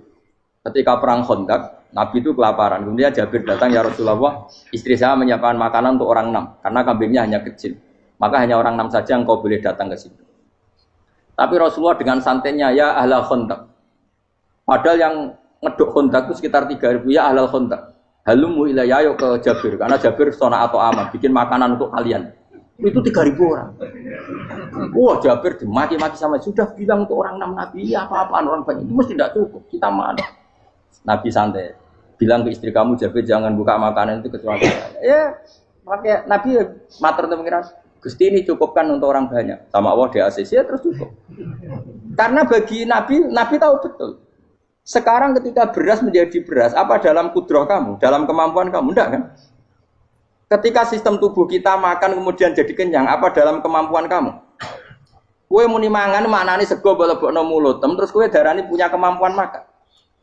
Ketika perang Khandaq, Nabi itu kelaparan. Kemudian Jabir datang, ya Rasulullah, istri saya menyiapkan makanan untuk orang 6, karena kambingnya hanya kecil. Maka hanya orang 6 saja yang kau boleh datang ke situ. Tapi Rasulullah dengan santainya, ya ahla Khandaq. Padahal yang ngeduk Khandaq itu sekitar 3.000 ya ahlal Khandaq. Halumu ilayya ayo ke Jabir karena Jabir sona atau aman bikin makanan untuk kalian. Itu 3.000 orang. Wah Jabir dimaki-maki sama sudah bilang untuk orang 6 nabi ya apa-apaan orang banyak itu mesti tidak cukup kita mana. Nabi santai bilang ke istri kamu Jabir jangan buka makanan itu kecuali ya pakai Nabi matur untuk mengira Gusti ini cukupkan untuk orang banyak sama Allah di ACC ya terus cukup. Karena bagi Nabi tahu betul. Sekarang ketika beras menjadi beras, apa dalam kudrah kamu, dalam kemampuan kamu? Enggak kan? Ketika sistem tubuh kita makan kemudian jadi kenyang, apa dalam kemampuan kamu? Kue muni mangan maknane sego balebokno mulut, terus kue darani punya kemampuan makan.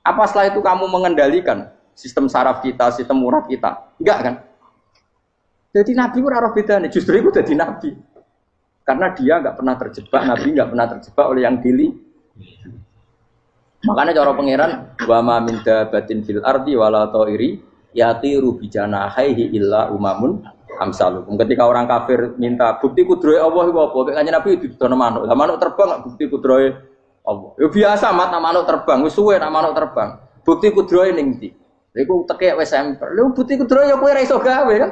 Apa setelah itu kamu mengendalikan sistem saraf kita, sistem urat kita? Enggak kan? Jadi Nabi ora roh bedane, justru itu jadi Nabi. Karena dia enggak pernah terjebak, Nabi enggak pernah terjebak oleh yang dili. Makanya cara pangeran wa ma min dabatin fil ardi wala ta'iri yatiru bi janahihi illa umamun amsalukum. Ketika orang kafir minta bukti kudrohe Allah iku apa? Kanjeng Nabi didono manuk. Lah manuk terbang bukti kudrohe Allah. Ya biasa mat manuk terbang, wis suwe nak manuk terbang. Bukti kudrohe ning ndi? Iku tekek wis emper. Lha bukti kudrohe ya kowe ora iso gawe kan.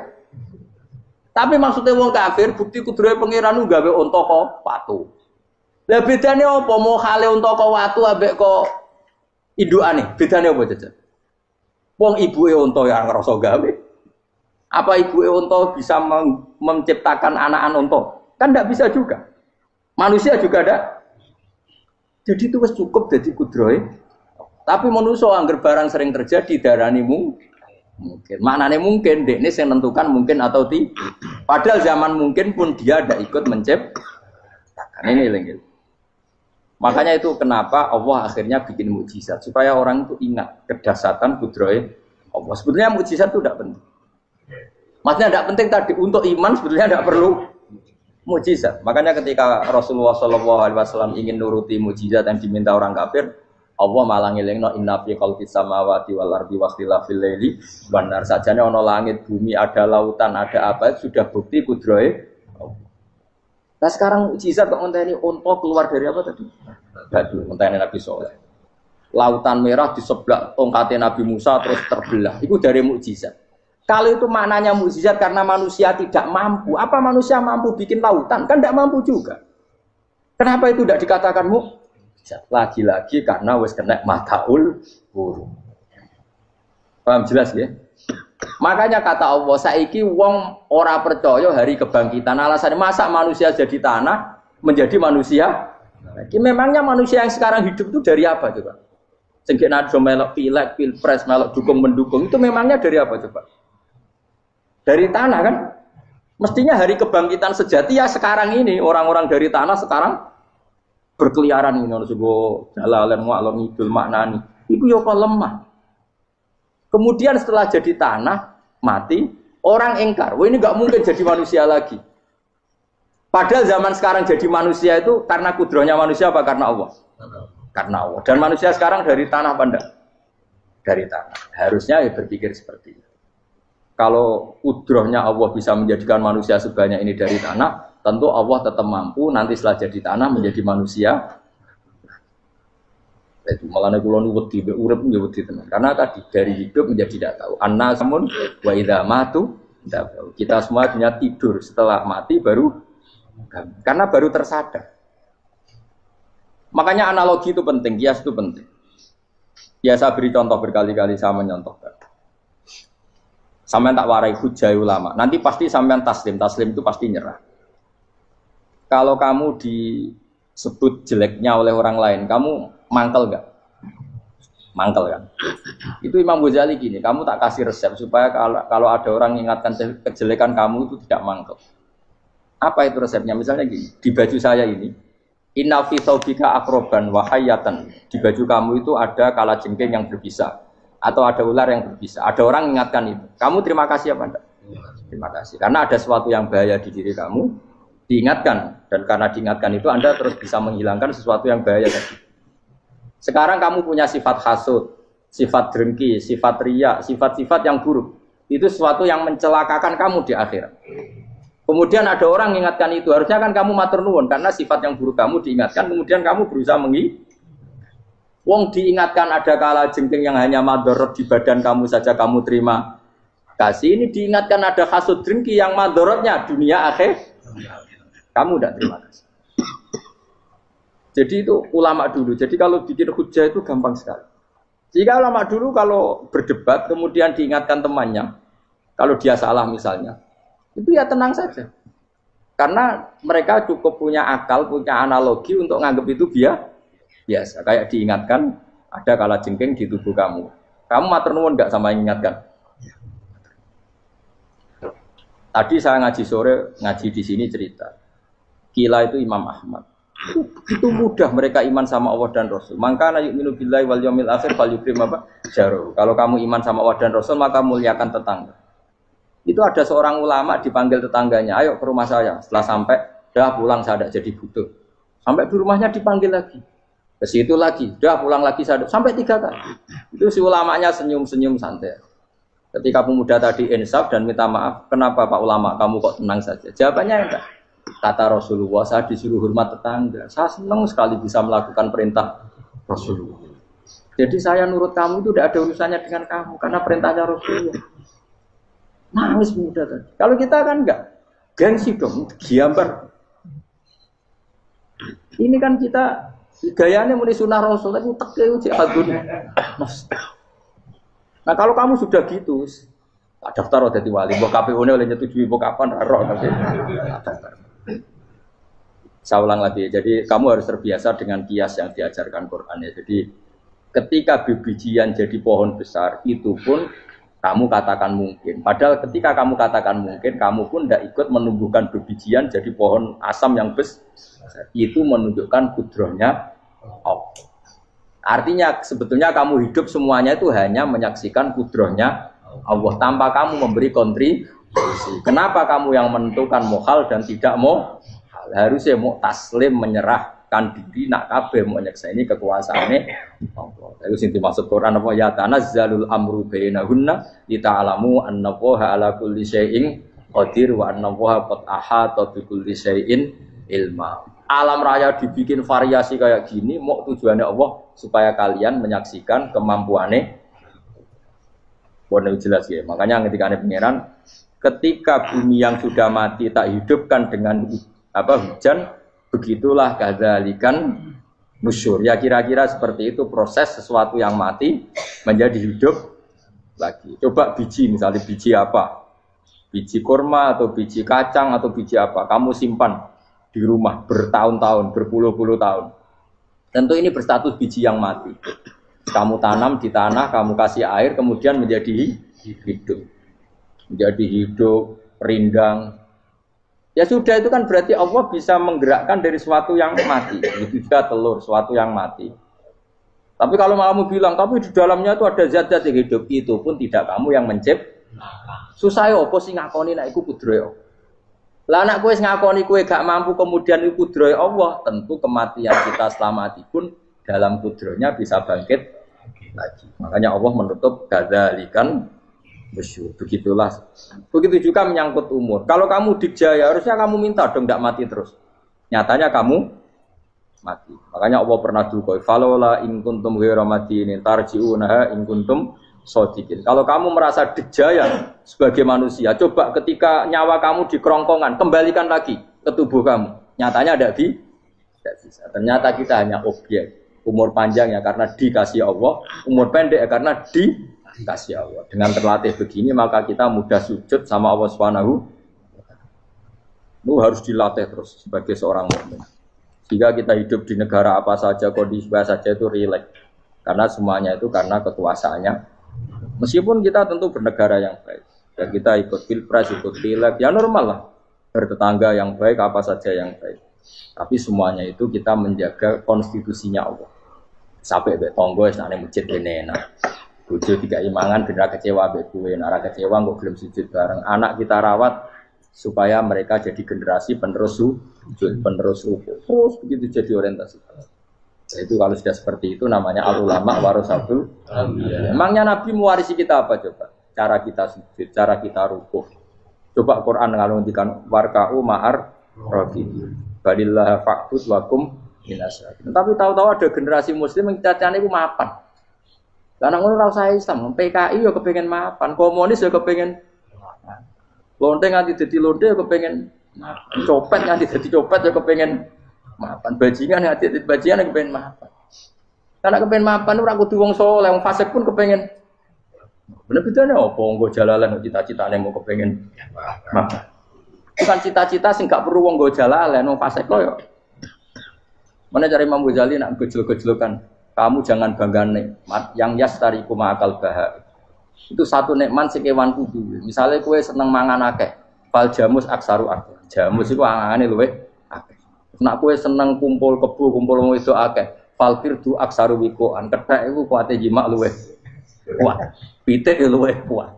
Tapi maksudnya wong kafir bukti kudrohe pangeran ku gawe unta kok watu. Lah bedane apa? Mau hale unta kok watu ambek kok indukane, bedane apa jajan? Wong ibuke unta ya ngrasa gawe. Apa ibuke unta bisa menciptakan anakan unta? Kan enggak bisa juga. Manusia juga ada. Jadi itu wis cukup dadi kudrohe. Tapi manusia angger barang sering terjadi darani mungkin. Maknane mungkin dekne sing nentukan mungkin atau tidak. Padahal zaman mungkin pun dia ada ikut menciptakan. Ini lagi. Makanya itu kenapa Allah akhirnya bikin mukjizat supaya orang itu ingat kedahsyatan kudrohe Allah. Sebetulnya mukjizat itu tidak penting. Maksudnya tidak penting tadi untuk iman sebetulnya tidak perlu mukjizat. Makanya ketika Rasulullah SAW ingin nuruti mukjizat yang diminta orang kafir, Allah malah ngelingno inna fi khalqis samawati wal ardi wakhtilafil laili wan nar. Sajane ana langit, bumi, ada lautan, ada apa sudah bukti kudrohe. Nah sekarang mukjizat kok ngenteni unta keluar dari apa tadi? Batu, ngenteni Nabi Soleh. Lautan merah di sebelah tongkatnya Nabi Musa terus terbelah. Itu dari mukjizat. Kalau itu maknanya mukjizat karena manusia tidak mampu. Apa manusia mampu bikin lautan? Kan tidak mampu juga. Kenapa itu tidak dikatakan mukjizat? Lagi-lagi karena wis kena mataul burung. Paham jelas ya? Makanya kata Allah, saiki wong ora percaya hari kebangkitan. Alasannya masa manusia jadi tanah menjadi manusia? Memangnya manusia yang sekarang hidup itu dari apa coba? Sengke nado melok pilek, pilpres, melok dukung mendukung itu memangnya dari apa coba? dari tanah kan? Mestinya hari kebangkitan sejati ya sekarang ini orang-orang dari tanah sekarang berkeliaran ini ono sego jalalan ngalor ngidul maknani. Iku yo kok lemah. Kemudian setelah jadi tanah mati, orang ingkar, wah ini nggak mungkin jadi manusia lagi. Padahal zaman sekarang jadi manusia itu karena kudrohnya manusia apa karena Allah? Karena Allah. Dan manusia sekarang dari tanah apa enggak? Dari tanah. Harusnya ya berpikir seperti itu. Kalau kudrohnya Allah bisa menjadikan manusia sebanyak ini dari tanah, tentu Allah tetap mampu nanti setelah jadi tanah menjadi manusia. Itu malah kula nu wedi urip nggih wedi tenan. Karena tadi dari hidup menjadi tidak tahu. Annasamun wa idza matu tidak tahu. Kita semua punya tidur setelah mati baru karena baru tersadar. Makanya analogi itu penting, kias itu penting. Ya saya beri contoh berkali-kali saya menyontohkan. Sampean tak warai hujai ulama. Nanti pasti sampean taslim itu pasti nyerah. Kalau kamu disebut jeleknya oleh orang lain, kamu mangkel enggak? Mangkel kan? Itu Imam Ghazali gini, kamu tak kasih resep supaya kalau ada orang mengingatkan kejelekan kamu itu tidak mangkel. Apa itu resepnya? Misalnya gini, di baju saya ini, inna fi thawbika akroban wa hayatan. Di baju kamu itu ada kalajengking yang berbisa atau ada ular yang berbisa. Ada orang mengingatkan itu. Kamu terima kasih apa enggak? Terima kasih. Karena ada sesuatu yang bahaya di diri kamu, diingatkan, dan karena diingatkan itu Anda terus bisa menghilangkan sesuatu yang bahaya tadi. Sekarang kamu punya sifat hasud, sifat dengki, sifat riya, sifat-sifat yang buruk. Itu sesuatu yang mencelakakan kamu di akhirat. Kemudian ada orang mengingatkan itu, harusnya kan kamu matur nuwun karena sifat yang buruk kamu diingatkan, kemudian kamu berusaha Wong diingatkan ada kalajengking yang hanya madorot di badan kamu saja kamu terima kasih. Ini diingatkan ada hasud dengki yang madorotnya dunia akhir, kamu tidak terima kasih. Jadi itu ulama dulu. Jadi kalau bikin hujah itu gampang sekali. Jika ulama dulu kalau berdebat kemudian diingatkan temannya, kalau dia salah misalnya, itu ya tenang saja. Karena mereka cukup punya akal, punya analogi untuk nganggap itu biasa. Kayak diingatkan ada kalajengking di tubuh kamu. Kamu matur nuwun enggak sama ingatkan? Tadi saya ngaji sore, ngaji di sini cerita. Kila itu Imam Ahmad. Itu mudah mereka iman sama Allah dan Rasul. Maka yu'minu billahi wal yaumil akhir falyukrim apa? Jaruh. Kalau kamu iman sama Allah dan Rasul maka muliakan tetangga. Itu ada seorang ulama dipanggil tetangganya, ayo ke rumah saya. Setelah sampai, dah pulang saya tidak jadi butuh. Sampai di rumahnya dipanggil lagi. Ke situ lagi, dah pulang lagi saya sampai 3 kali. Itu si ulamanya senyum-senyum santai. Ketika pemuda tadi insaf dan minta maaf, kenapa Pak Ulama kamu kok tenang saja? Jawabannya enggak. Kata Rasulullah, saya disuruh hormat tetangga. Saya senang sekali bisa melakukan perintah Rasulullah. Jadi saya nurut kamu itu tidak ada urusannya dengan kamu, karena perintahnya Rasulullah. Nangis muda tadi. Kalau kita kan enggak, gengsi dong, giambar. Ini kan kita gayanya muni sunnah Rasul, tapi teke uji hadun. Nah kalau kamu sudah gitu, daftar jadi wali, mbok KPU-ne oleh nyetujui mbok kapan roh tapi daftar. Saya ulang lagi, jadi kamu harus terbiasa dengan kias yang diajarkan Quran ya. Jadi ketika bibijian jadi pohon besar, itu pun kamu katakan mungkin. Padahal ketika kamu katakan mungkin, kamu pun tidak ikut menumbuhkan bibijian jadi pohon asam yang besar. Itu menunjukkan kudrohnya Allah. Artinya sebetulnya kamu hidup semuanya itu hanya menyaksikan kudrohnya Allah tanpa kamu memberi kontribusi. Kenapa kamu yang menentukan mohal dan tidak mohal? Harusnya mau taslim menyerahkan diri nak kabeh mau nyekseni kekuasaane Allah. Itu sing dimaksud Quran apa ya tanazzalul amru bainahunna lita'lamu annallaha ala kulli syai'in qadir wa annallaha qad ahata bi kulli syai'in ilma. Alam raya dibikin variasi kayak gini mau tujuannya Allah supaya kalian menyaksikan kemampuannya. Boleh jelas ya. Makanya ketika ada pangeran, ketika bumi yang sudah mati tak hidupkan dengan hujan, begitulah kadzalikan nusyur. Ya kira-kira seperti itu proses sesuatu yang mati menjadi hidup lagi. Coba biji, misalnya biji apa? Biji kurma atau biji kacang atau biji apa? Kamu simpan di rumah bertahun-tahun, berpuluh-puluh tahun. Tentu ini berstatus biji yang mati. Kamu tanam di tanah, kamu kasih air, kemudian menjadi hidup. menjadi hidup, rindang. Ya sudah itu kan berarti Allah bisa menggerakkan dari sesuatu yang mati. Itu juga telur, sesuatu yang mati. Tapi kalau kamu bilang, tapi di dalamnya itu ada zat-zat yang hidup, itu pun tidak kamu yang menciptakan. Susah ya apa sih ngakoni nek iku kudrohe. Lah anak kowe ngakoni kowe gak mampu kemudian iku kudrohe Allah, tentu kematian kita setelah mati pun dalam kudrohnya bisa bangkit lagi. Makanya Allah menutup kadzalikan besyur. Begitulah. Begitu juga menyangkut umur. Kalau kamu dijaya, harusnya kamu minta dong tidak mati terus. Nyatanya kamu mati. Makanya Allah pernah dukoi. Falola in kuntum ghairu madinin tarji'unaha in kuntum shodiqin. Kalau kamu merasa dijaya sebagai manusia, coba ketika nyawa kamu di kerongkongan, kembalikan lagi ke tubuh kamu. Nyatanya tidak bisa. Ternyata kita hanya objek. Umur panjang ya karena dikasih Allah, umur pendek ya karena dikasih Allah. Dengan terlatih begini maka kita mudah sujud sama Allah Subhanahu. Itu harus dilatih terus sebagai seorang mukmin. Jika kita hidup di negara apa saja, kondisi apa saja itu rileks. Karena semuanya itu karena kekuasaannya. Meskipun kita tentu bernegara yang baik. Dan kita ikut pilpres, ikut pileg, ya normal lah. Bertetangga yang baik, apa saja yang baik. Tapi semuanya itu kita menjaga konstitusinya Allah. Sampai be tonggo senane masjid kene enak. Bojo tiga imangan bener kecewa be kuwe, nek kecewa kok gelem sujud bareng. Anak kita rawat supaya mereka jadi generasi penerus sujud, penerus rukuk. Terus begitu jadi orientasi. Itu kalau sudah seperti itu namanya al-ulama warasatul anbiya. Emangnya Nabi mewarisi kita apa coba? Cara kita sujud, cara kita rukuk. Coba Quran ngalundikan warka'u ma'ar rafiqin. Balillah fa'bud wakum minasyakin. Tapi tahu-tahu ada generasi muslim yang cacane iku mapan. Karena ngono ora usah Islam, PKI yo kepengin mapan, komunis yo kepengin mapan. Lonte nganti dadi lonte yo kepengin mapan. Copet nganti dadi copet yo kepengin mapan. Bajingan nganti dadi bajingan yo kepengin mapan. Karena kepengin mapan ora kudu wong saleh, wong fasik pun kepengin. Bener-bener apa nggo jalalan cita-citane mau kepengin mapan. Bukan cita-cita sing gak perlu wong nggo jalalan, wong fasik kok yo. Mana cari Imam Ghazali nak gejlok-gejlokan, kamu jangan bangga nikmat yang yastariku ma'akal bahar. Itu satu nikmat sing kewan kudu. Misalnya kowe seneng mangan akeh, fal jamus aksaru akeh. Jamus iku angane luwih akeh. Nak kowe seneng kumpul kebo, kumpul wong wedok akeh, fal firdu aksaru wikoan. Kethek iku kuwate jimak luwih kuat. Pitik luwih kuat.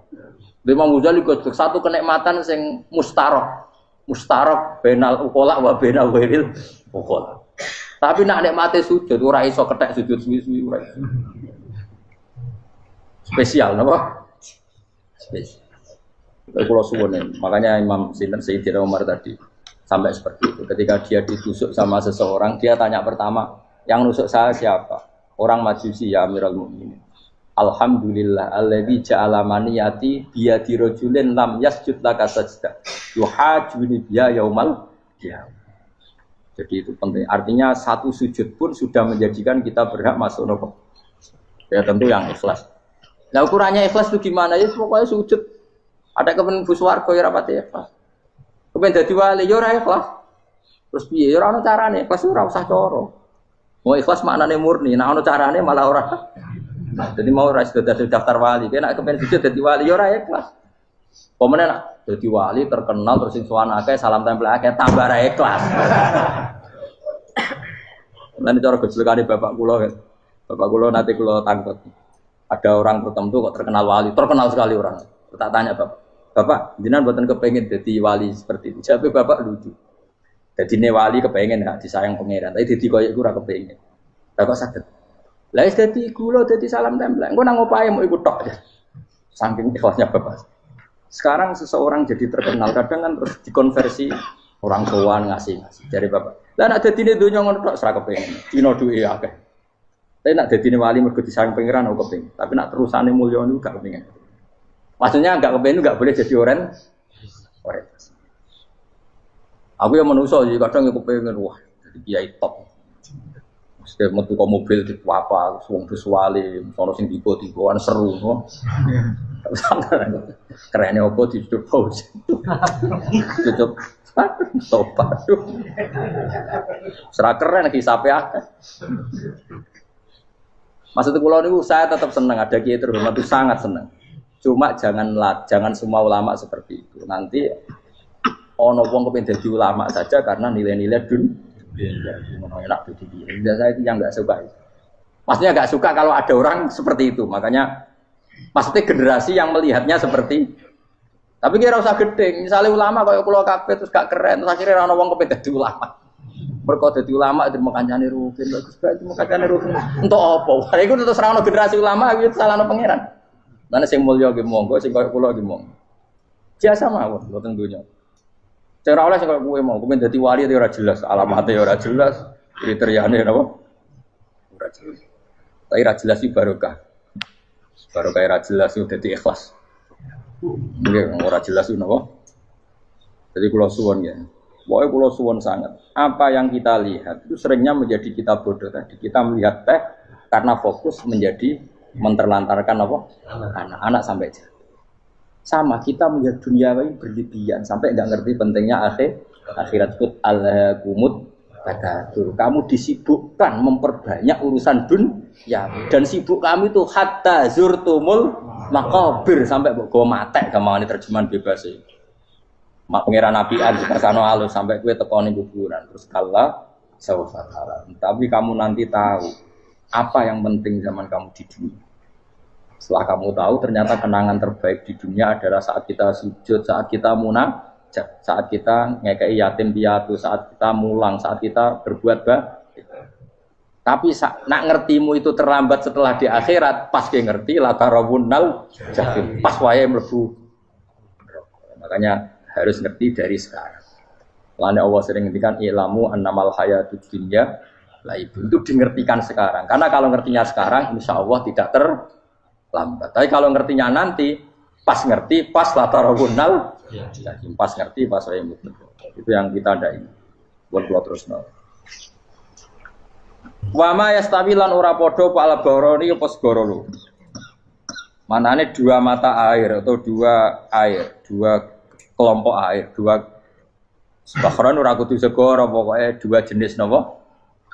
Imam Ghazali gejlok satu kenikmatan sing mustarok benal ukola wa benal wiril ukola. Tapi nak nikmate sujud ora iso kethek sujud suwi-suwi ora iso. Spesial napa? Spesial. Kalau suwun makanya Imam Sinten Sayyidina Umar tadi sampai seperti itu. Ketika dia ditusuk sama seseorang, dia tanya pertama, yang nusuk saya siapa? Orang Majusi ya Amirul Mukminin. Alhamdulillah alladzi ja'ala maniyati biyadi rajulin lam yasjud laka sajdah. Yuhajuni biya yaumal qiyamah. Jadi itu penting. Artinya satu sujud pun sudah menjadikan kita berhak masuk neraka. Ya tentu yang ikhlas. Nah ukurannya ikhlas itu gimana? Ya pokoknya sujud. Ada kepen buswarga ya rapati ikhlas. Kepen dadi wali ya ora ikhlas. Terus piye? Ya ora ono carane. Ikhlas ora usah cara. Mau ikhlas maknane murni. Nah ono carane malah ora. Jadi mau ora daftar wali. Kena kepen sujud dadi wali ya ora ikhlas. Pemene nak dadi wali terkenal terus sing sowan akeh salam tempel akeh tambah ra ikhlas. Lan cara gejolakane bapak kula kan. Bapak kula nanti kula tangkep. Ada orang tertentu kok terkenal wali, terkenal sekali orang. Tak tanya bapak, bapak, jenengan mboten kepengin dadi wali seperti itu. Jawabe bapak lucu. Dadine wali kepengin gak disayang pangeran, tapi dadi koyo iku ora kepengin. Bapak saged. Lah wis dadi kula dadi salam tempel. Engko nang opahe mau iku tok. Saking ikhlasnya bapak. Sekarang seseorang jadi terkenal, kadang kan terus dikonversi orang tuaan ngasih dari bapak. Lah nak dadine donya ngono tok ora kepengin. Dino duwe akeh. Tapi nak dadine wali mergo disayang pangeran aku kepengin. Tapi nak terusane mulya niku gak kepengin. Maksudnya enggak kepengin enggak boleh jadi orang. Aku yang manusa jadi kadang aku kepengin wah jadi kiai top. Mesti metu ke mobil di apa, wong wali, sono sing tiba-tibaan seru no. Kerennya apa di tutup pause. Tutup topat tuh. Serah keren hisape akeh. Maksud kula niku saya tetap senang ada kiai terhormat itu sangat senang. Cuma jangan semua ulama seperti itu. Nanti ono wong kepen dadi ulama saja karena nilai-nilai dunia. Enak jadi. Saya itu yang nggak suka. Maksudnya nggak suka kalau ada orang seperti itu. Makanya pasti generasi yang melihatnya seperti. Tapi kira usah gede. Misalnya ulama kayak pulau kabeh terus gak keren. Terus akhirnya ono wong kepen dadi ulama. Mergo dadi ulama itu mekancane rugen. Bagus banget mekancane rugen. Entuk apa? Wah, iku terus ra ono generasi ulama iki salahno pangeran. Mana sing mulya nggih monggo, sing koyo kula nggih monggo. Biasa mawon mboten donya. Cara oleh sing koyo kowe mau, kepen dadi wali ora jelas, alamate ora jelas, kriteriane napa? Ora jelas. Tapi ora jelas iki barokah. Barokah ora jelas itu dadi ikhlas. Nggih, ora jelas itu napa? Jadi kula suwun ya. Pokoke kula suwun sangat. Apa yang kita lihat itu seringnya menjadi kita bodoh tadi. Kita melihat teh karena fokus menjadi menterlantarkan apa? Anak-anak sampai jatuh. Sama kita melihat dunia ini berlebihan sampai nggak ngerti pentingnya akhirat put al-kumut takatsur. Kamu disibukkan memperbanyak urusan dunia dan sibuk kami itu hatta zurtumul maqabir sampai mbok mate gampangane terjemahan bebas iki. Mak pangeran nabian dikasano alus sampai kowe tekoni kuburan terus kala sawfa. Tapi kamu nanti tahu apa yang penting zaman kamu di dunia. Setelah kamu tahu ternyata kenangan terbaik di dunia adalah saat kita sujud, saat kita munajat, saat kita ngekei yatim piatu, saat kita mulang, saat kita berbuat baik. Tapi nak ngertimu itu terlambat setelah di akhirat, pas ke ngerti latarawunnal jahim, pas wae mlebu. Makanya harus ngerti dari sekarang. Lainnya Allah sering ngertikan ilamu annamal hayatud dunya lah itu dingertikan sekarang. Karena kalau ngertinya sekarang, insya Allah tidak terlambat. Tapi kalau ngertinya nanti, pas ngerti, pas latarawunnal, pas ngerti, pas remut. Itu yang kita ada ini. Buat terus nol. Wama yastawilan ora podo pala boroni apa segorolu. Manane dua mata air atau dua kelompok air, dua bahron ora kudu segoro, pokoknya dua jenis napa?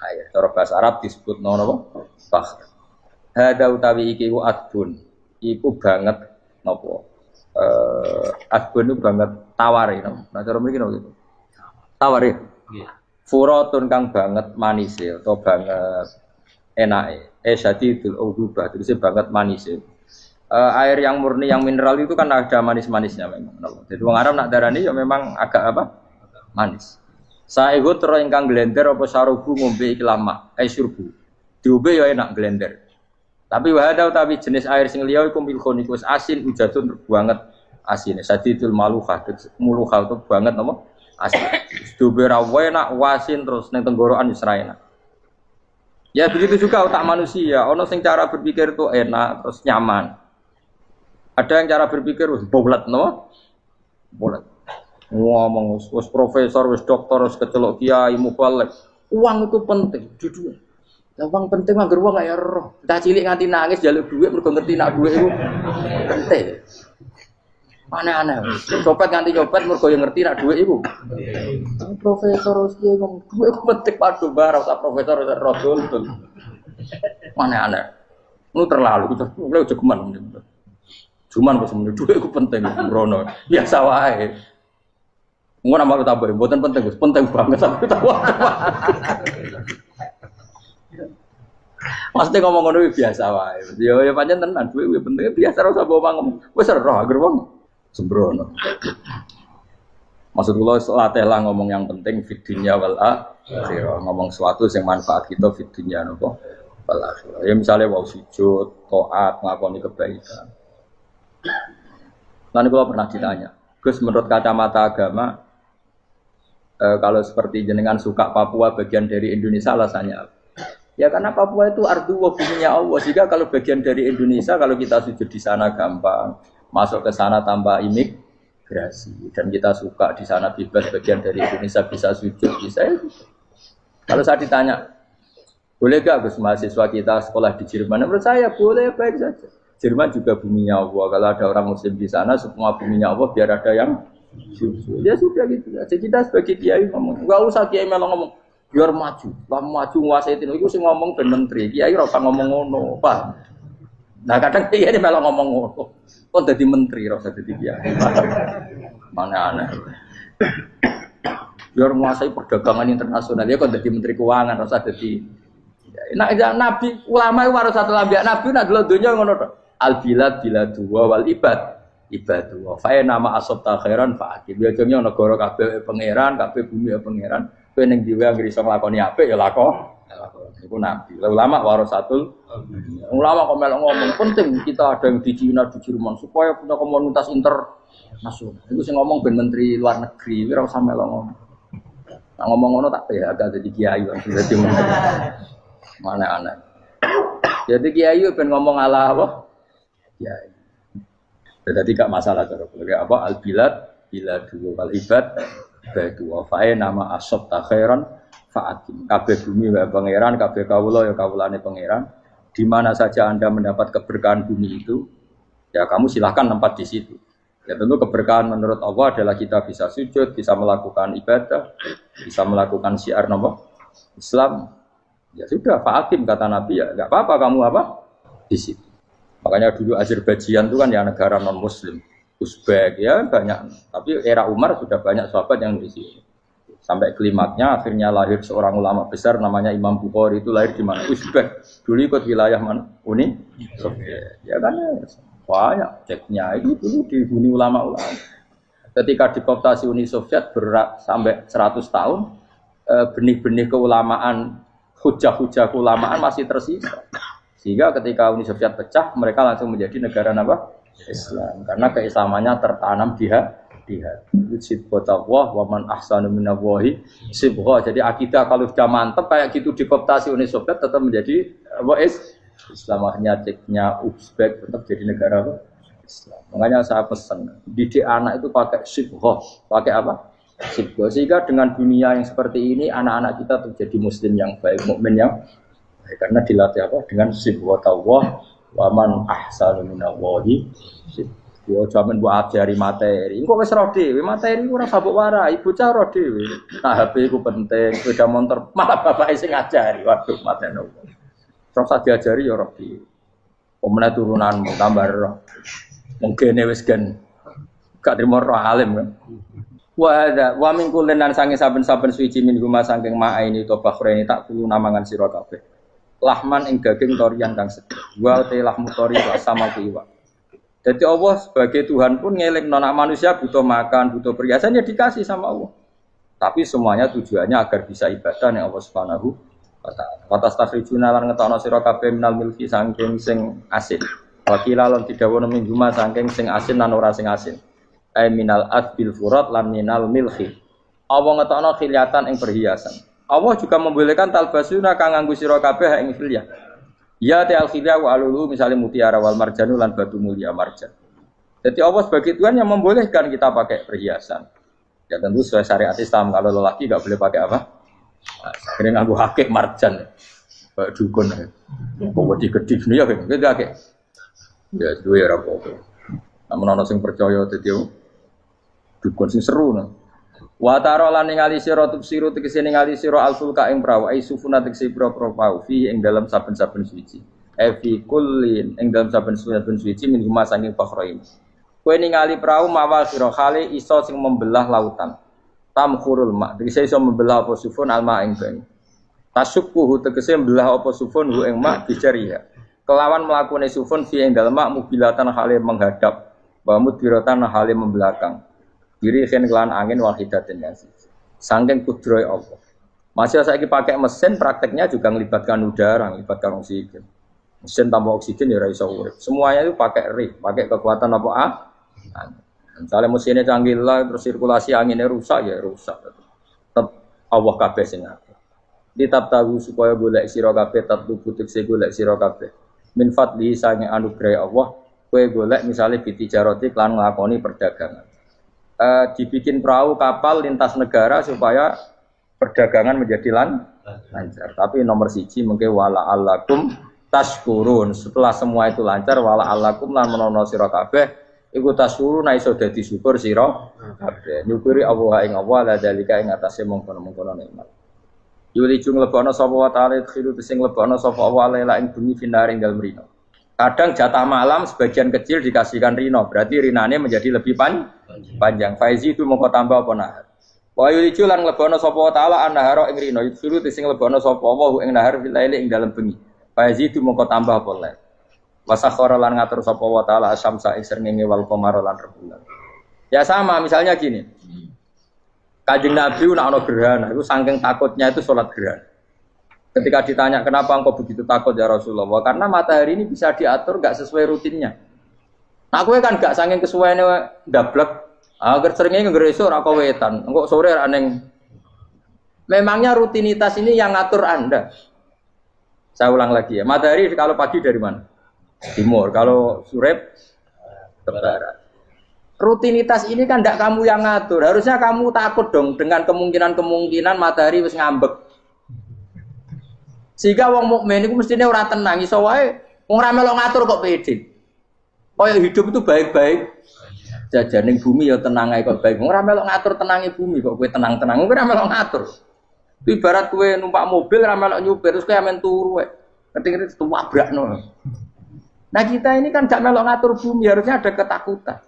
Air. Cara bahasa Arab disebut napa? Bahr. Hada utawi iki ku adbun. Iku banget napa? Adbun itu banget tawari. Nah cara mriki napa gitu. Tawari. Nggih. Furatun kang banget manise atau banget enake. Syadidul udubah, terus banget manise. Air yang murni yang mineral itu kan ada manis-manisnya memang. Jadi wong Arab nak darani ya memang agak apa? Manis. Saehu tero ingkang glender apa sarubu ngombe iki lama, surbu. Diombe ya enak glender. Tapi wahada utawi jenis air sing liya iku milkhonikus asin ujatun banget asine. Sadidul maluhah, muluhah itu banget napa? Asin. Diombe ra enak wasin terus ning tenggorokan wis ra enak. Ya begitu juga otak manusia, ono sing cara berpikir itu enak terus nyaman. Ada yang cara berpikir wis bolet no? Bolet. Ngomong wis profesor, wis doktor, wis kecelok kiai mubalek. Uang itu penting di dunia. Ya uang penting anggar uang kaya roh. Dah cilik nganti nangis njaluk dhuwit mergo ngerti nak dhuwit iku penting. Aneh-aneh. Copet nganti copet mergo yo ngerti nak dhuwit iku. Profesor wis kiai ngomong dhuwit penting padu barang sak profesor roh dul. Aneh-aneh. Lu terlalu lu jegeman. Cuman kok semeneh dhuwit iku penting rono. Biasa wae. Ngono malu tambah mboten penting, Gus. Penting banget sampe tahu. Pasti ngomong ngono biasa wae. Ya pancen tenan duwe penting biasa ora usah bawa ngomong. Wis roh agar wong sembrono. Maksud kula latih lah ngomong yang penting fid dunya wal akhirah. Ngomong sesuatu yang manfaat kita fid dunya napa wal akhirah. Ya misale wau sujud, taat, ngakoni kebaikan. Nanti kula pernah ditanya, Gus menurut kacamata agama kalau seperti jenengan suka Papua bagian dari Indonesia alasannya apa? Ya karena Papua itu ardu wa buminya Allah. Jika kalau bagian dari Indonesia kalau kita sujud di sana gampang, masuk ke sana tanpa imigrasi dan kita suka di sana bebas bagian dari Indonesia bisa sujud bisa. Ya. Kalau saya ditanya, boleh gak Gus mahasiswa kita sekolah di Jerman? Menurut saya boleh baik saja. Jerman juga buminya Allah. Kalau ada orang Muslim di sana semua buminya Allah biar ada yang ya sudah gitu. Jadi kita sebagai kiai ngomong, enggak usah kiai malah ngomong biar maju, lah maju nguasai itu. Iku sing ngomong ben menteri. Kiai ora usah ngomong ngono, Pak. Nah kadang kiai ini malah ngomong ngono. Kok dadi menteri rasa dadi kiai. Mana aneh. Biar menguasai perdagangan internasional ya kok dadi menteri keuangan rasa dadi. Nah nabi ulama itu harus satu nabi nak dulu dunia ngono to. Al bilad biladu wal ibad ibadu. Fa nama asabta khairan fa akib. Ya jenenge negara kabeh pangeran, kabeh bumi pangeran. Kowe ning dhewe anggere iso nglakoni apik ya lakon. Iku nabi. Ulama warasatul ulama kok melok ngomong penting kita ada yang di Cina di Jerman supaya punya komunitas internasional. Iku sing ngomong ben menteri luar negeri ora usah melok ngomong. Nah, ngomong ngono tak ya agak jadi kiai kan dadi menteri. Mana aneh. Jadi kiai ben ngomong ala apa? Kiai. Jadi gak masalah cara apa al bilad biladu wal ibad batu wa fae nama asabta khairan fa'atim. Kabeh bumi wa pangeran, kabeh kawula ya kawulane pangeran. Di mana saja Anda mendapat keberkahan bumi itu, ya kamu silahkan tempat di situ. Ya tentu keberkahan menurut Allah adalah kita bisa sujud, bisa melakukan ibadah, bisa melakukan syiar nama Islam. Ya sudah, fa'atim kata Nabi ya, enggak apa-apa kamu apa? Di situ. Makanya dulu Azerbaijan itu kan ya negara non-muslim. Uzbek ya banyak, tapi era Umar sudah banyak sahabat yang di situ. Sampai klimaknya akhirnya lahir seorang ulama besar namanya Imam Bukhari, itu lahir di mana? Uzbek. Dulu ikut wilayah mana? Uni Soviet. Ya kan banyak ceknya itu dulu dihuni ulama-ulama. Ketika dikooptasi Uni Soviet berat sampai 100 tahun, benih-benih keulamaan, hujah-hujah keulamaan masih tersisa. Sehingga ketika Uni Soviet pecah, mereka langsung menjadi negara apa? Islam. Karena keislamannya tertanam di hati. Sibghatullah wa man ahsanu minallahi sibghah. Jadi akidah kalau sudah mantap kayak gitu dikooptasi Uni Soviet tetap menjadi apa? Islam. Akhirnya ceknya Uzbek tetap jadi negara apa? Islam. Makanya saya pesan didik anak itu pakai sibghah. Pakai apa? Sibghah. Sehingga dengan dunia yang seperti ini anak-anak kita terjadi muslim yang baik, mukmin yang baik. Karena dilatih apa? Dengan sibghatullah wa man ahsanu minallahi yo jaman mbok ajari materi. Engko wis ro dhewe, materi ora sabuk warai, bocah ro dhewe. Nah, HP iku penting, sepeda motor malah bapake sing ngajari. Waduh, mateni. Terus diajari yo ro dhewe. Omene turunanmu tambah ro. Mungkin wis gen gak trimo ro alim kan. Wa min kullin lan sange saben-saben suci min guma saking ma'aini to bakhreni tak kulo namangan sira kabeh. Lahman ing daging torian kang seger. Wa te lahmu tori sama kuiwa. Jadi Allah sebagai Tuhan pun ngelingno nek manusia butuh makan, butuh perhiasan ya dikasih sama Allah. Tapi semuanya tujuannya agar bisa ibadah ning Allah Subhanahu wa taala. Wa tastakhrijuna lan ngetokno sira kabeh minal milki saking sing asin. Wa kilalon didhawuhna minggu ma saking sing asin lan ora sing asin. Ai minal adbil furat lan minal milki. Allah ngetokno khiliatan ing perhiasan. Allah juga membolehkan talbasuna kang nganggo sira kabeh ing khilyah. Ya ta al-khilyah wa alulu misalnya mutiara wal marjanu lan batu mulia marjan. Jadi Allah sebagai Tuhan yang membolehkan kita pakai perhiasan. Ya tentu sesuai syariat Islam, kalau lelaki enggak boleh pakai apa? Akhirnya nganggo hakik marjan. Kayak dukun. Bawa digedhi ya kan. Gitu akeh. Ya duwe ora apa-apa. Namun ana sing percaya dadi dukun sing seru nah. Wa taro lan ningali sira tubsiru tegese ningali sira alfulka ing prawa ai sufuna tegese pro-pro pau fi ing dalam saben-saben suci. Fi kullin ing dalam saben-saben suci min huma sanging fakhrain. Kowe ningali prau mawal sira khali iso sing membelah lautan. Tamkhurul ma tegese iso membelah apa sufun alma ing banyu. Tasukkuhu tegese membelah apa sufun hu ing ma bijariha. Kelawan mlakune sufun fi ing dalem mubilatan hale menghadap wa mudbiratan hale membelakang. Diri khen kelan angin wahidatin yang saking kudroy Allah. Masih saiki pakai mesin prakteknya juga melibatkan udara, melibatkan oksigen. Mesin tanpa oksigen ya ora iso urip. Semuanya itu pakai rig, pakai kekuatan apa Misalnya mesinnya canggih lah, terus sirkulasi anginnya rusak ya rusak. Tetap Allah kabeh sing ngatur. Ditab tahu supaya golek sira kabeh tatlu butik se golek sira kabeh. Min fadli sange anugerah Allah, kowe golek misalnya bitijaroti lan nglakoni perdagangan. Dibikin perahu kapal lintas negara supaya perdagangan menjadi lancar. Tapi nomor siji mungkin wala alakum tashkurun. Setelah semua itu lancar wala alakum lan menono sira kabeh iku tashkurun iso dadi syukur sira kabeh. Nyukuri Allah ing Allah la dalika ing atase mongkon-mongkon nikmat. Yuli jung lebono sapa wa ta'ala khilu sing lebono sapa Allah ila ing bumi finaring dalem rino. Kadang jatah malam sebagian kecil dikasihkan rino, berarti rinane menjadi lebih panjang. Faizi itu mongko tambah apa nahar. Wa yulicu lan lebono sapa taala annahara ing rino, suruh sing lebono sapa wa ing nahar filaili ing dalem bengi. Faizi itu mongko tambah apa le. Wasakhara lan ngatur sapa wa taala asyamsa ing srengenge wal qamara lan rembulan. Ya sama, misalnya gini. Kanjeng Nabi nak ana gerhana, itu saking takutnya itu salat gerhana. Ketika ditanya kenapa engkau begitu takut ya Rasulullah, karena matahari ini bisa diatur gak sesuai rutinnya. Nah, aku kan gak saking kesuaiannya dablek. Agar seringnya ngeresuk ora wetan, engko sore ra neng. Memangnya rutinitas ini yang ngatur Anda. Saya ulang lagi ya. Matahari kalau pagi dari mana? Timur. Kalau sore ke barat. Rutinitas ini kan tidak kamu yang ngatur. Harusnya kamu takut dong dengan kemungkinan matahari wis ngambek. Sehingga wong mukmin iku mestine ora tenang, iso wae wong ra melok ngatur kok pede. Kaya hidup itu baik-baik. Jajaning bumi ya tenang ae kok baik. Wong ora melok ngatur tenange bumi kok kowe tenang-tenang. Kowe ora melok ngatur. Ibarat kowe numpak mobil ora melok nyupir terus kowe amen turu wae. Keting-keting tuwabrakno. Nah, kita ini kan gak melok ngatur bumi, harusnya ada ketakutan.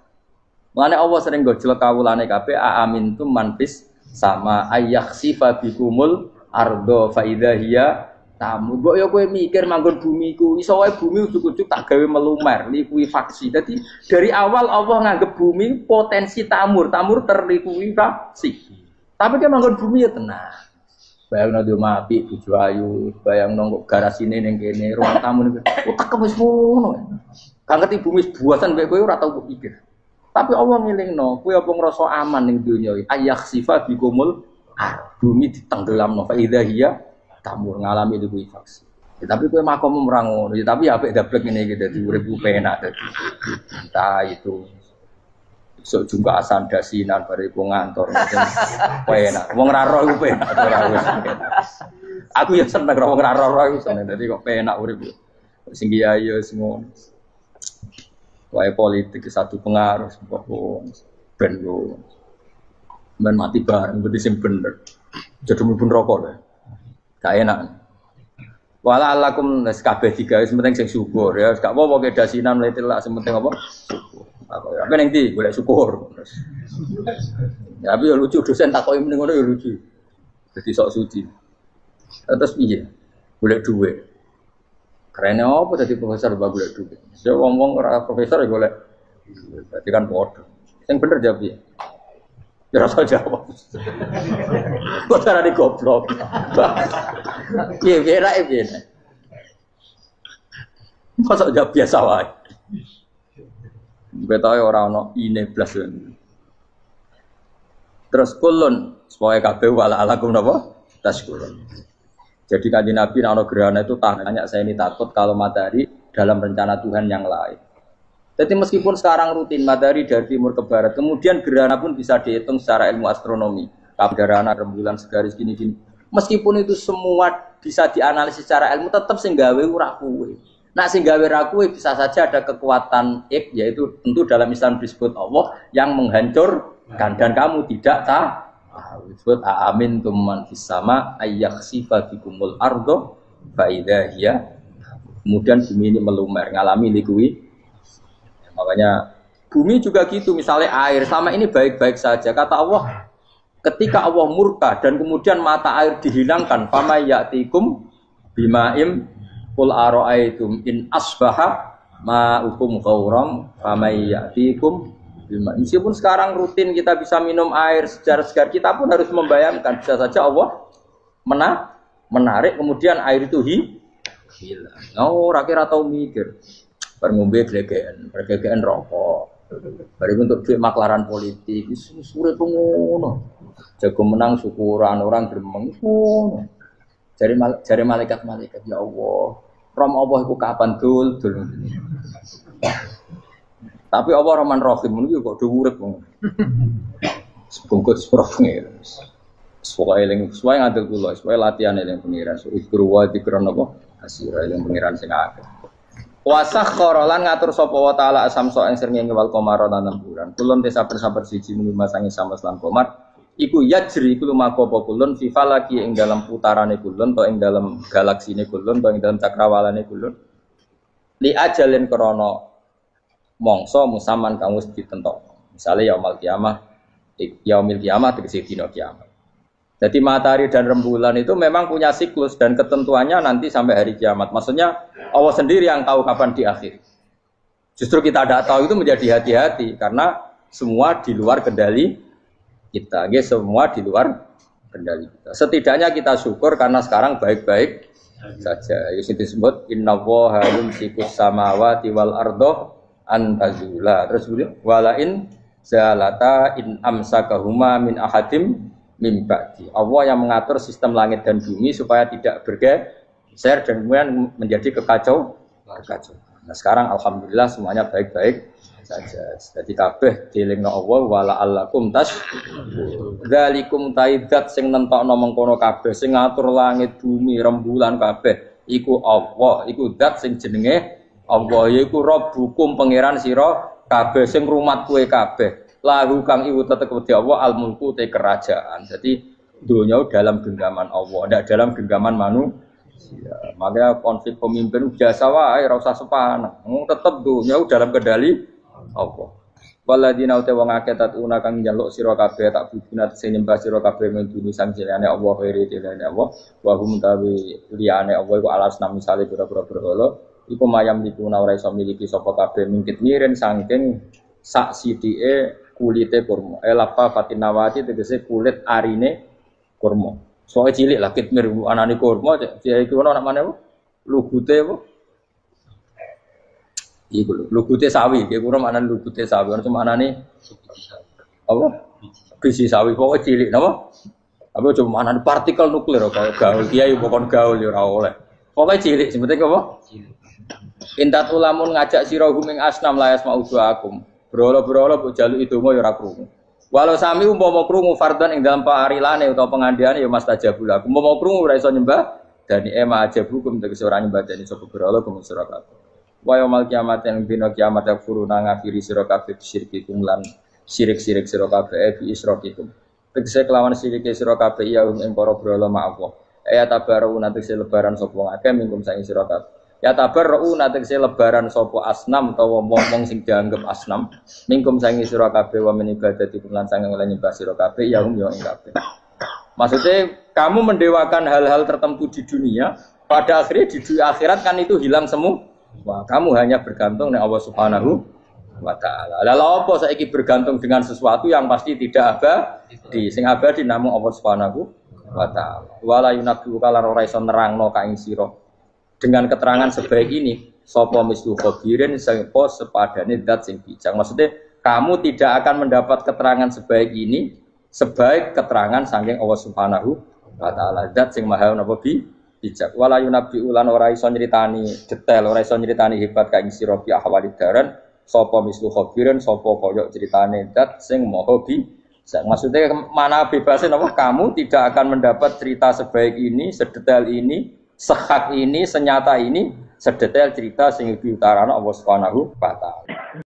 Mulane Allah sering gojlok kawulane kabeh aamintum manfis sama ayakhsifa bikumul ardo fa idza hiya tamu. Kok ya kowe mikir manggon bumi ku iso wae bumi ujug-ujug tak gawe melumer, likuifaksi. Jadi dari awal Allah nganggep bumi potensi tamur terlikuifaksi. Tapi dia manggon bumi ya tenang. Bayangno di mati bojo ayu, bayangno kok garasine ning kene, ruang tamu niku. Utek wis ngono. Gak ngerti bumi buasan kowe ora tau pikir. Tapi Allah ngilingno, kowe apa ngrasa aman ning donya iki? Ayakhsifa bikumul bumi ditenggelamno fa idza hiya tamur ngalami likuifaksi. Ya, tapi kowe makom ora ngono. Ya, tapi apik dablek ngene iki dadi urip penak dadi. Entah itu sok jumpa asan dasinan bariku ngantor. Penak. Wong ra roh iku penak ora wis. Aku ya seneng wong ra roh iku seneng. Dadi kok penak urip. Sing kiai ya semua. Wae politik satu pengaruh sebab ben yo. Men mati bareng berarti sing bener. Jadi mlebu neraka lho. Gak enak. Wala alakum nes kabeh digawe penting sing syukur ya. Gak apa-apa ke dasinan mletilak penting apa? Syukur. Apa ning ndi golek syukur. Ya tapi yo lucu dosen takoki mending ngono yo lucu. Dadi sok suci. Terus piye? Golek dhuwit. Karena apa dadi profesor mbak golek dhuwit. Saya ngomong ora profesor ya golek. Berarti kan padha. Sing bener jawab piye? Ya rasa jawab. Kok cara digoblok. Piye ra piye. Kok jawab biasa wae. Betahe ora ana ine blas. Terus kulun supaya kabeh wala alakum napa? Taskurun. Jadi kanjeng Nabi ana gerhana itu tanya saya ini takut kalau matahari dalam rencana Tuhan yang lain. Jadi meskipun sekarang rutin matahari dari timur ke barat, kemudian gerhana pun bisa dihitung secara ilmu astronomi. Gerhana rembulan segaris gini-gini. Meskipun itu semua bisa dianalisis secara ilmu, tetap sing gawe ora kuwe. Nah, sing gawe ra kuwe bisa saja ada kekuatan yaitu tentu dalam Islam disebut Allah yang menghancurkan dan kamu tidak tahu. Disebut amin tumman fis sama ayakhsifa bikumul ardo fa idza hiya. Kemudian bumi ini melumer ngalami likui. Makanya bumi juga gitu, misalnya air selama ini baik-baik saja. Kata Allah, ketika Allah murka dan kemudian mata air dihilangkan, fama ya'tikum bima'im qul ara'aitum in asbaha ma'ukum ghauram fama ya'tikum bima. Meskipun sekarang rutin kita bisa minum air segar-segar, kita pun harus membayangkan bisa saja Allah menarik kemudian air itu hilang. Oh, kira tahu mikir. Ngombe glegeken rokok. Bari untuk duit maklaran politik, sure ngono. Jago menang syukuran orang gremeng ngono. Jare malaikat-malaikat ya Allah. Rom Allah iku kapan dul. Tapi Allah Rahman Rahim niku kok do urip ngono. Sebungkut sprofne. Pokoke eling suwe ngandel kula, suwe latihan eling pengiran. Ikru wa dikron apa? Asira eling pengiran sing akeh. Wasakhkhara lan ngatur sapa wa taala asamsa ing srengenge wal qamara lan bulan. Kulun desa sabar siji mung masangi sama lan qamar. Iku yajri iku lumaku apa kulun fi falaki ing dalam putarane kulun to ing dalam galaksine kulun to ing dalam cakrawalane kulun. li ajalin krana mangsa musaman kang wis ditentokno. Misale yaumul kiamah tegese dina kiamat. Jadi matahari dan rembulan itu memang punya siklus dan ketentuannya nanti sampai hari kiamat. Maksudnya Allah sendiri yang tahu kapan diakhiri. Justru kita tidak tahu itu menjadi hati-hati karena semua di luar kendali kita. Semua di luar kendali kita. Setidaknya kita syukur karena sekarang baik-baik saja. Itu disebut innallaha yumsikus samawati wal arda an tazula. Terus walain zalata in amsakahuma min ahadim mim ba'di. Allah yang mengatur sistem langit dan bumi supaya tidak bergeser dan kemudian menjadi kekacauan. Nah sekarang alhamdulillah semuanya baik-baik saja. Jadi kabeh dielingno Allah wala allakum dzalikum taidat sing nentokno mengkono kabeh sing ngatur langit bumi rembulan kabeh iku Allah, iku zat sing jenenge Allah, yaiku Rabbukum pangeran sira kabeh sing rumat kowe kabeh. Lahu kang iku tetep wedi Allah al mulku te kerajaan. Jadi dunia dalam genggaman Allah, tidak dalam genggaman manusia. Makanya konflik pemimpin biasa wae ora usah sepanah. Tetep dunia dalam kendali Allah. Waladina uta wong akeh tatuna kang njaluk sira kabeh tak bubunat sing nyembah sira kabeh menduni sang jenenge Allah khairi dilane Allah wa hum tawi liyane Allah iku alas nam misale pira-pira berhala iku mayam dikuna ora iso miliki sapa kabeh mingkit miren saking sak sithike kulite kurma. Lapa fatinawati tegese kulit arine kurma. Soale cilik lah kitmir anane kurma iki ono nak maneh lugute apa? Iku lugute sawi, iki kurang maknane lugute sawi, ono maknane apa? Biji sawi pokoke cilik napa? Apa cuma maknane partikel nuklir kaya gaul kiai pokon gaul ya ora oleh. Pokoke cilik sebete apa? Cilik. Intat ulamun ngajak sira guming asnam layas mauduakum. Berolo-berolo mbok jaluk idonga ya ora krungu. Walau sami umpama krungu fardhan ing dalem parilane utawa pengandiane ya mastajabul lakum. Umpama krungu ora iso nyembah dani ema ajabukum tegese ora nyembah dani sapa berolo gumun sira kabeh. Wa yaumil kiamat yang dina kiamat yakfuruna ngafiri sira kabeh syirkikum lan syirik-syirik sira kabeh fi israkikum. Tegese kelawan syirike sira kabeh ya ing para berolo ma'allah. Ya tabaru tegese lebaran sapa ngake mingkum saing sira kabeh. Ya tabarru natekse lebaran sapa asnam utawa wong-wong sing dianggep asnam mingkum sangi sira kabeh wa min ibadati lan sange oleh nyembah sira kabeh ya ing kabeh. Maksudnya kamu mendewakan hal-hal tertentu di dunia, pada akhirnya di akhirat kan itu hilang semua. Wah, kamu hanya bergantung dengan Allah Subhanahu wa taala. Lalu apa saiki bergantung dengan sesuatu yang pasti tidak abadi, sing abadi namung Allah Subhanahu wa taala. Wala yunabbi'u kalan ora iso nerangno ka ing sira dengan keterangan sebaik ini sapa mislu khabirin sapa sepadane zat sing bijak. Maksudnya kamu tidak akan mendapat keterangan sebaik ini sebaik keterangan saking Allah Subhanahu wa taala zat sing maha napa bijak. Wala yunabbi ulan ora iso nyritani detail, ora iso nyritani hebat kae sira bi ahwalid daran sapa mislu khabirin sapa kaya critane zat sing maha bijak. Maksudnya mana bebasnya napa kamu tidak akan mendapat cerita sebaik ini, sedetail ini, sehak ini, senyata ini, sedetail cerita sing diutarana Allah Subhanahu wa taala.